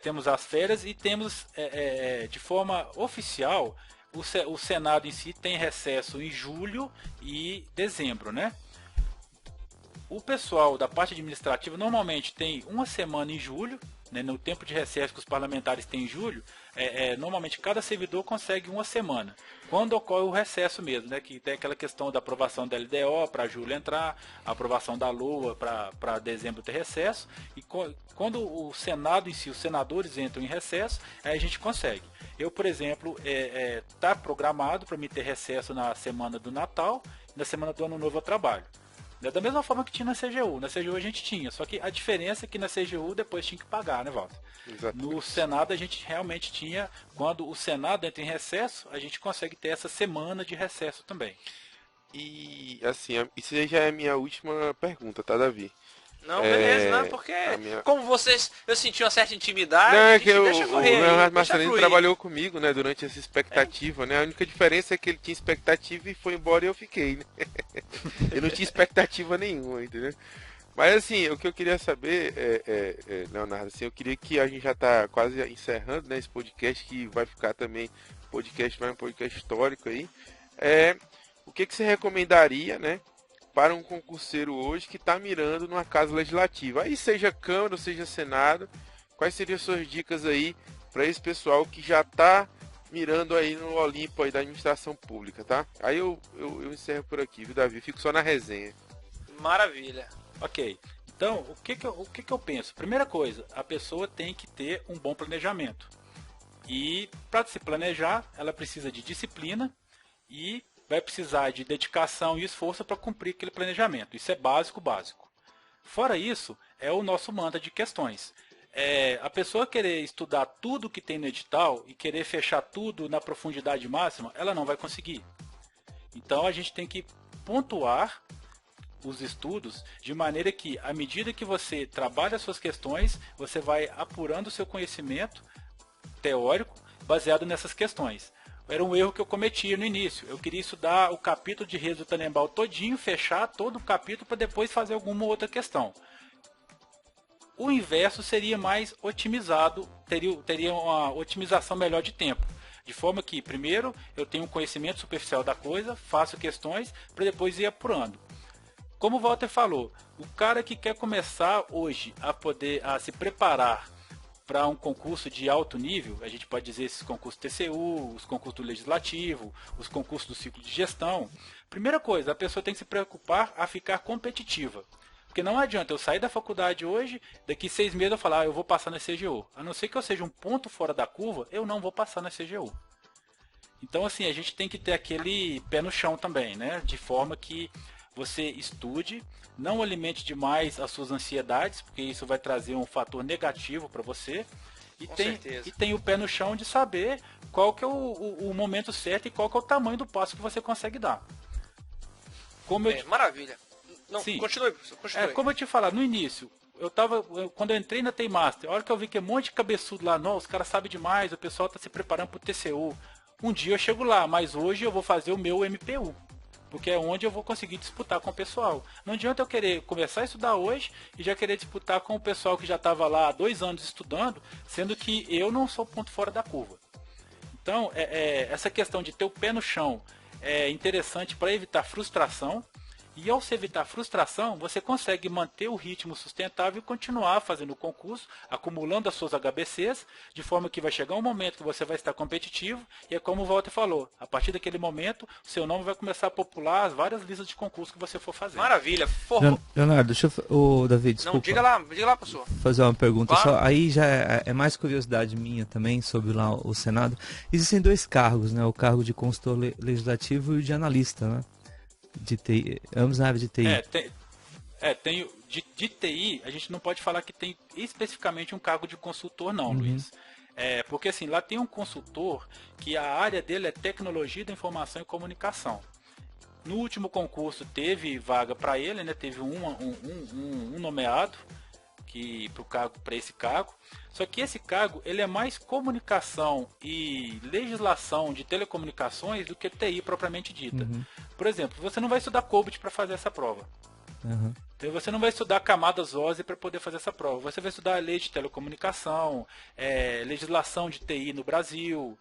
Temos as férias e temos, de forma oficial, o Senado em si tem recesso em julho e dezembro, né? O pessoal da parte administrativa normalmente tem uma semana em julho, né, no tempo de recesso que os parlamentares têm em julho, normalmente cada servidor consegue uma semana. Quando ocorre o recesso mesmo, né, que tem aquela questão da aprovação da LDO para julho entrar, a aprovação da LOA para dezembro ter recesso, e quando o Senado em si, os senadores entram em recesso, aí a gente consegue. Eu, por exemplo, está programado para me ter recesso na semana do Natal, na semana do Ano Novo eu trabalho. Da mesma forma que tinha na CGU. Na CGU a gente tinha, só que a diferença é que na CGU depois tinha que pagar, né, Walter?
Exatamente.
No Senado a gente realmente tinha, quando o Senado entra em recesso, a gente consegue ter essa semana de recesso também.
E assim, isso já é a minha última pergunta, tá, Davi?
Não, beleza, não, porque como vocês, eu senti uma certa intimidade,
não,
a
é
gente
que
deixa correr
o Leonardo
aí, deixa
Marcelino
fluir.
trabalhou comigo, né, durante essa expectativa, né? A única diferença é que ele tinha expectativa e foi embora e eu fiquei, né? Eu não tinha expectativa nenhuma, entendeu? Mas assim, o que eu queria saber, Leonardo, assim, eu queria que a gente já tá quase encerrando, né, esse podcast, que vai ficar também um podcast histórico aí. O que você recomendaria, né, para um concurseiro hoje que está mirando numa casa legislativa? Aí seja Câmara ou seja Senado, quais seriam as suas dicas aí para esse pessoal que já está mirando aí no Olimpo aí da administração pública, tá? Aí eu encerro por aqui, viu, Davi? Fico só na resenha.
Maravilha.
Ok. Então, o que eu penso? Primeira coisa, a pessoa tem que ter um bom planejamento. E para se planejar, ela precisa de disciplina e vai precisar de dedicação e esforço para cumprir aquele planejamento. Isso é básico. Fora isso, é o nosso mantra de questões. A pessoa querer estudar tudo que tem no edital e querer fechar tudo na profundidade máxima, ela não vai conseguir. Então a gente tem que pontuar os estudos de maneira que, à medida que você trabalha as suas questões, você vai apurando o seu conhecimento teórico baseado nessas questões. Era um erro que eu cometia no início. Eu queria estudar o capítulo de Reis do Tannenbaum todinho, fechar todo o capítulo para depois fazer alguma outra questão. O inverso seria mais otimizado, teria uma otimização melhor de tempo. De forma que, primeiro, eu tenho um conhecimento superficial da coisa, faço questões, para depois ir apurando. Como o Walter falou, o cara que quer começar hoje a se preparar para um concurso de alto nível, a gente pode dizer esses concursos TCU, os concursos do Legislativo, os concursos do ciclo de gestão. Primeira coisa, a pessoa tem que se preocupar a ficar competitiva. Porque não adianta eu sair da faculdade hoje, daqui 6 meses eu falar, eu vou passar na CGU. A não ser que eu seja um ponto fora da curva, eu não vou passar na CGU. Então, assim, a gente tem que ter aquele pé no chão também, né? De forma que você estude, não alimente demais as suas ansiedades, porque isso vai trazer um fator negativo para você. E tem o pé no chão de saber qual que é o momento certo e qual que é o tamanho do passo que você consegue dar.
Maravilha. Não,
Sim.
Continue, professor. Continue.
Como eu te falar, no início, quando eu entrei na T-Master, a hora que eu vi que um monte de cabeçudo lá, não, os caras sabem demais, o pessoal está se preparando para o TCU. Um dia eu chego lá, mas hoje eu vou fazer o meu MPU. Porque é onde eu vou conseguir disputar com o pessoal. Não adianta eu querer começar a estudar hoje e já querer disputar com o pessoal que já estava lá há 2 anos estudando, sendo que eu não sou ponto fora da curva. Então, essa questão de ter o pé no chão é interessante para evitar frustração. E ao se evitar frustração, você consegue manter o ritmo sustentável e continuar fazendo o concurso, acumulando as suas HBCs, de forma que vai chegar um momento que você vai estar competitivo, e é como o Walter falou, a partir daquele momento, o seu nome vai começar a popular as várias listas de concurso que você for fazer.
Maravilha.
Leonardo, deixa eu... David, desculpa.
Não, diga lá, professor.
Fazer uma pergunta
Claro.
só. Aí já é mais curiosidade minha também sobre lá o Senado. Existem 2 cargos, né? O cargo de consultor legislativo e o de analista, né? De TI, ambos na área de TI.
De TI, a gente não pode falar que tem especificamente um cargo de consultor, não, Luiz. Porque assim, lá tem um consultor que a área dele é tecnologia da informação e comunicação. No último concurso teve vaga para ele, né? Teve um nomeado para esse cargo. Só que esse cargo ele é mais comunicação e legislação de telecomunicações do que TI propriamente dita. Por exemplo, você não vai estudar COBIT para fazer essa prova. Então você não vai estudar camadas OSI para poder fazer essa prova. Você vai estudar a lei de telecomunicação, legislação de TI no Brasil,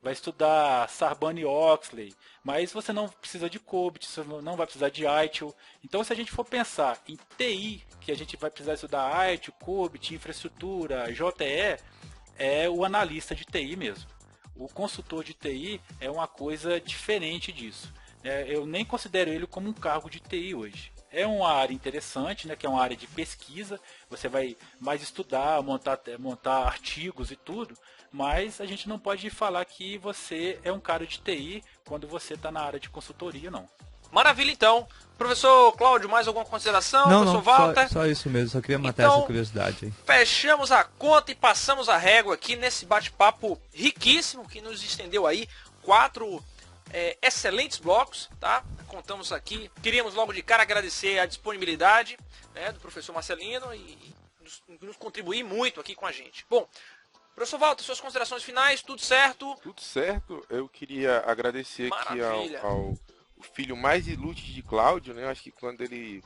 vai estudar Sarbanes-Oxley, mas você não precisa de COBIT, você não vai precisar de ITIL. Então, se a gente for pensar em TI, que a gente vai precisar estudar ITIL, COBIT, infraestrutura, JE, é o analista de TI mesmo. O consultor de TI é uma coisa diferente disso. Eu nem considero ele como um cargo de TI hoje. É uma área interessante, né, que é uma área de pesquisa, você vai mais estudar, montar artigos e tudo, mas a gente não pode falar que você é um cara de TI quando você está na área de consultoria, não.
Maravilha, então. Professor Cláudio, mais alguma consideração?
Não,
Professor Walter?
Só isso mesmo, só queria matar essa curiosidade aí.
Fechamos a conta e passamos a régua aqui nesse bate-papo riquíssimo que nos estendeu aí 4 excelentes blocos, tá? Contamos aqui. Queríamos logo de cara agradecer a disponibilidade, né, do professor Marcelino e nos contribuir muito aqui com a gente. Bom, professor Walter, suas considerações finais, tudo certo?
Tudo certo. Eu queria agradecer aqui ao filho mais ilustre de Cláudio, né? Acho que quando ele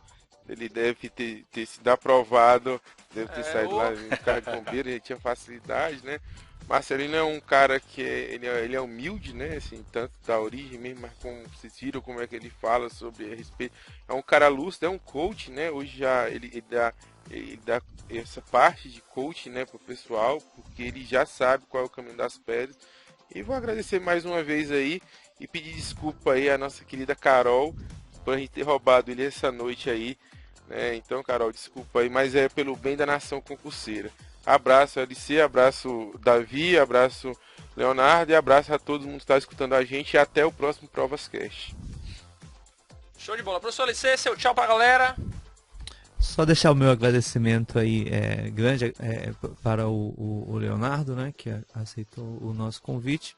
deve ter sido aprovado, deve ter saído lá no carro de bombeiro, ele tinha facilidade, né? Marcelino é um cara que ele é humilde, né? Assim, tanto da origem mesmo, mas como vocês viram como é que ele fala sobre a respeito. É um cara lúcido, é um coach, né? Hoje já ele dá essa parte de coach, né, pro pessoal, porque ele já sabe qual é o caminho das pedras. E vou agradecer mais uma vez aí e pedir desculpa aí à nossa querida Carol por a gente ter roubado ele essa noite aí, né? Então, Carol, desculpa aí, mas é pelo bem da nação concurseira. Abraço LC, abraço Davi, abraço Leonardo e abraço a todo mundo que está escutando a gente e até o próximo ProvasCast.
Show de bola. Professor LC, seu tchau pra galera.
Só deixar o meu agradecimento aí grande para o Leonardo, né, que aceitou o nosso convite.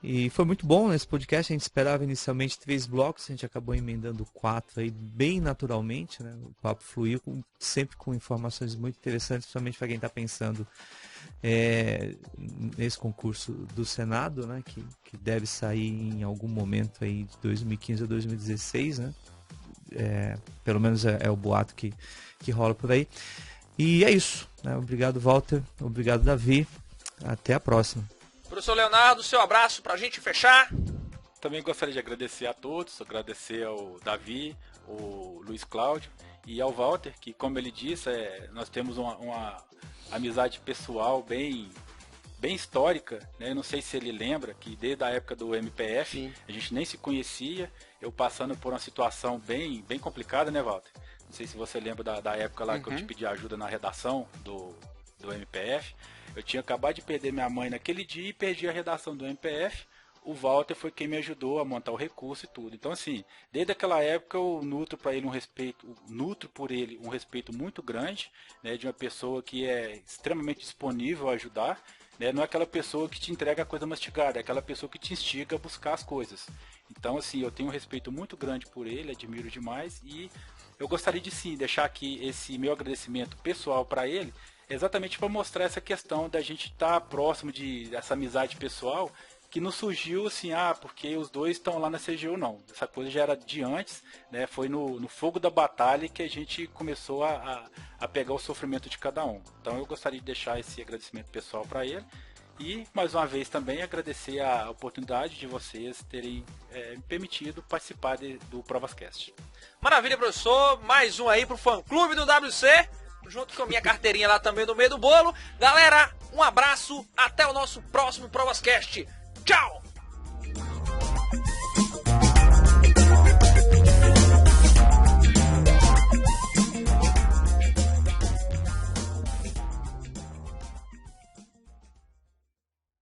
E foi muito bom nesse podcast, a gente esperava inicialmente 3 blocos, a gente acabou emendando 4 aí bem naturalmente, né? O papo fluiu sempre com informações muito interessantes, principalmente para quem está pensando nesse concurso do Senado, né? Que deve sair em algum momento aí de 2015 a 2016, né? Pelo menos é o boato que rola por aí. E é isso, né? Obrigado, Walter, obrigado, Davi, até a próxima.
Professor Leonardo, seu abraço pra gente fechar.
Também gostaria de agradecer a todos, agradecer ao Davi, ao Luiz Cláudio e ao Walter, que como ele disse, nós temos uma amizade pessoal bem histórica, né? Eu não sei se ele lembra que desde a época do MPF, sim, a gente nem se conhecia, eu passando por uma situação bem complicada, né, Walter? Não sei se você lembra da época lá que eu te pedi ajuda na redação do MPF. Eu tinha acabado de perder minha mãe naquele dia e perdi a redação do MPF. O Walter foi quem me ajudou a montar o recurso e tudo. Então, assim, desde aquela época eu nutro por ele um respeito muito grande, né, de uma pessoa que é extremamente disponível a ajudar, né, não é aquela pessoa que te entrega a coisa mastigada, é aquela pessoa que te instiga a buscar as coisas. Então, assim, eu tenho um respeito muito grande por ele, admiro demais e eu gostaria de, sim, deixar aqui esse meu agradecimento pessoal para ele, exatamente para mostrar essa questão da gente estar próximo dessa amizade pessoal, que não surgiu assim, porque os dois estão lá na CGU, não. Essa coisa já era de antes, né? Foi no fogo da batalha que a gente começou a pegar o sofrimento de cada um. Então eu gostaria de deixar esse agradecimento pessoal para ele. E, mais uma vez, também agradecer a oportunidade de vocês terem me permitido participar do ProvasCast.
Maravilha, professor. Mais um aí pro fã-clube do WC, junto com a minha carteirinha lá também no meio do bolo. Galera, um abraço. Até o nosso próximo ProvasCast. Tchau!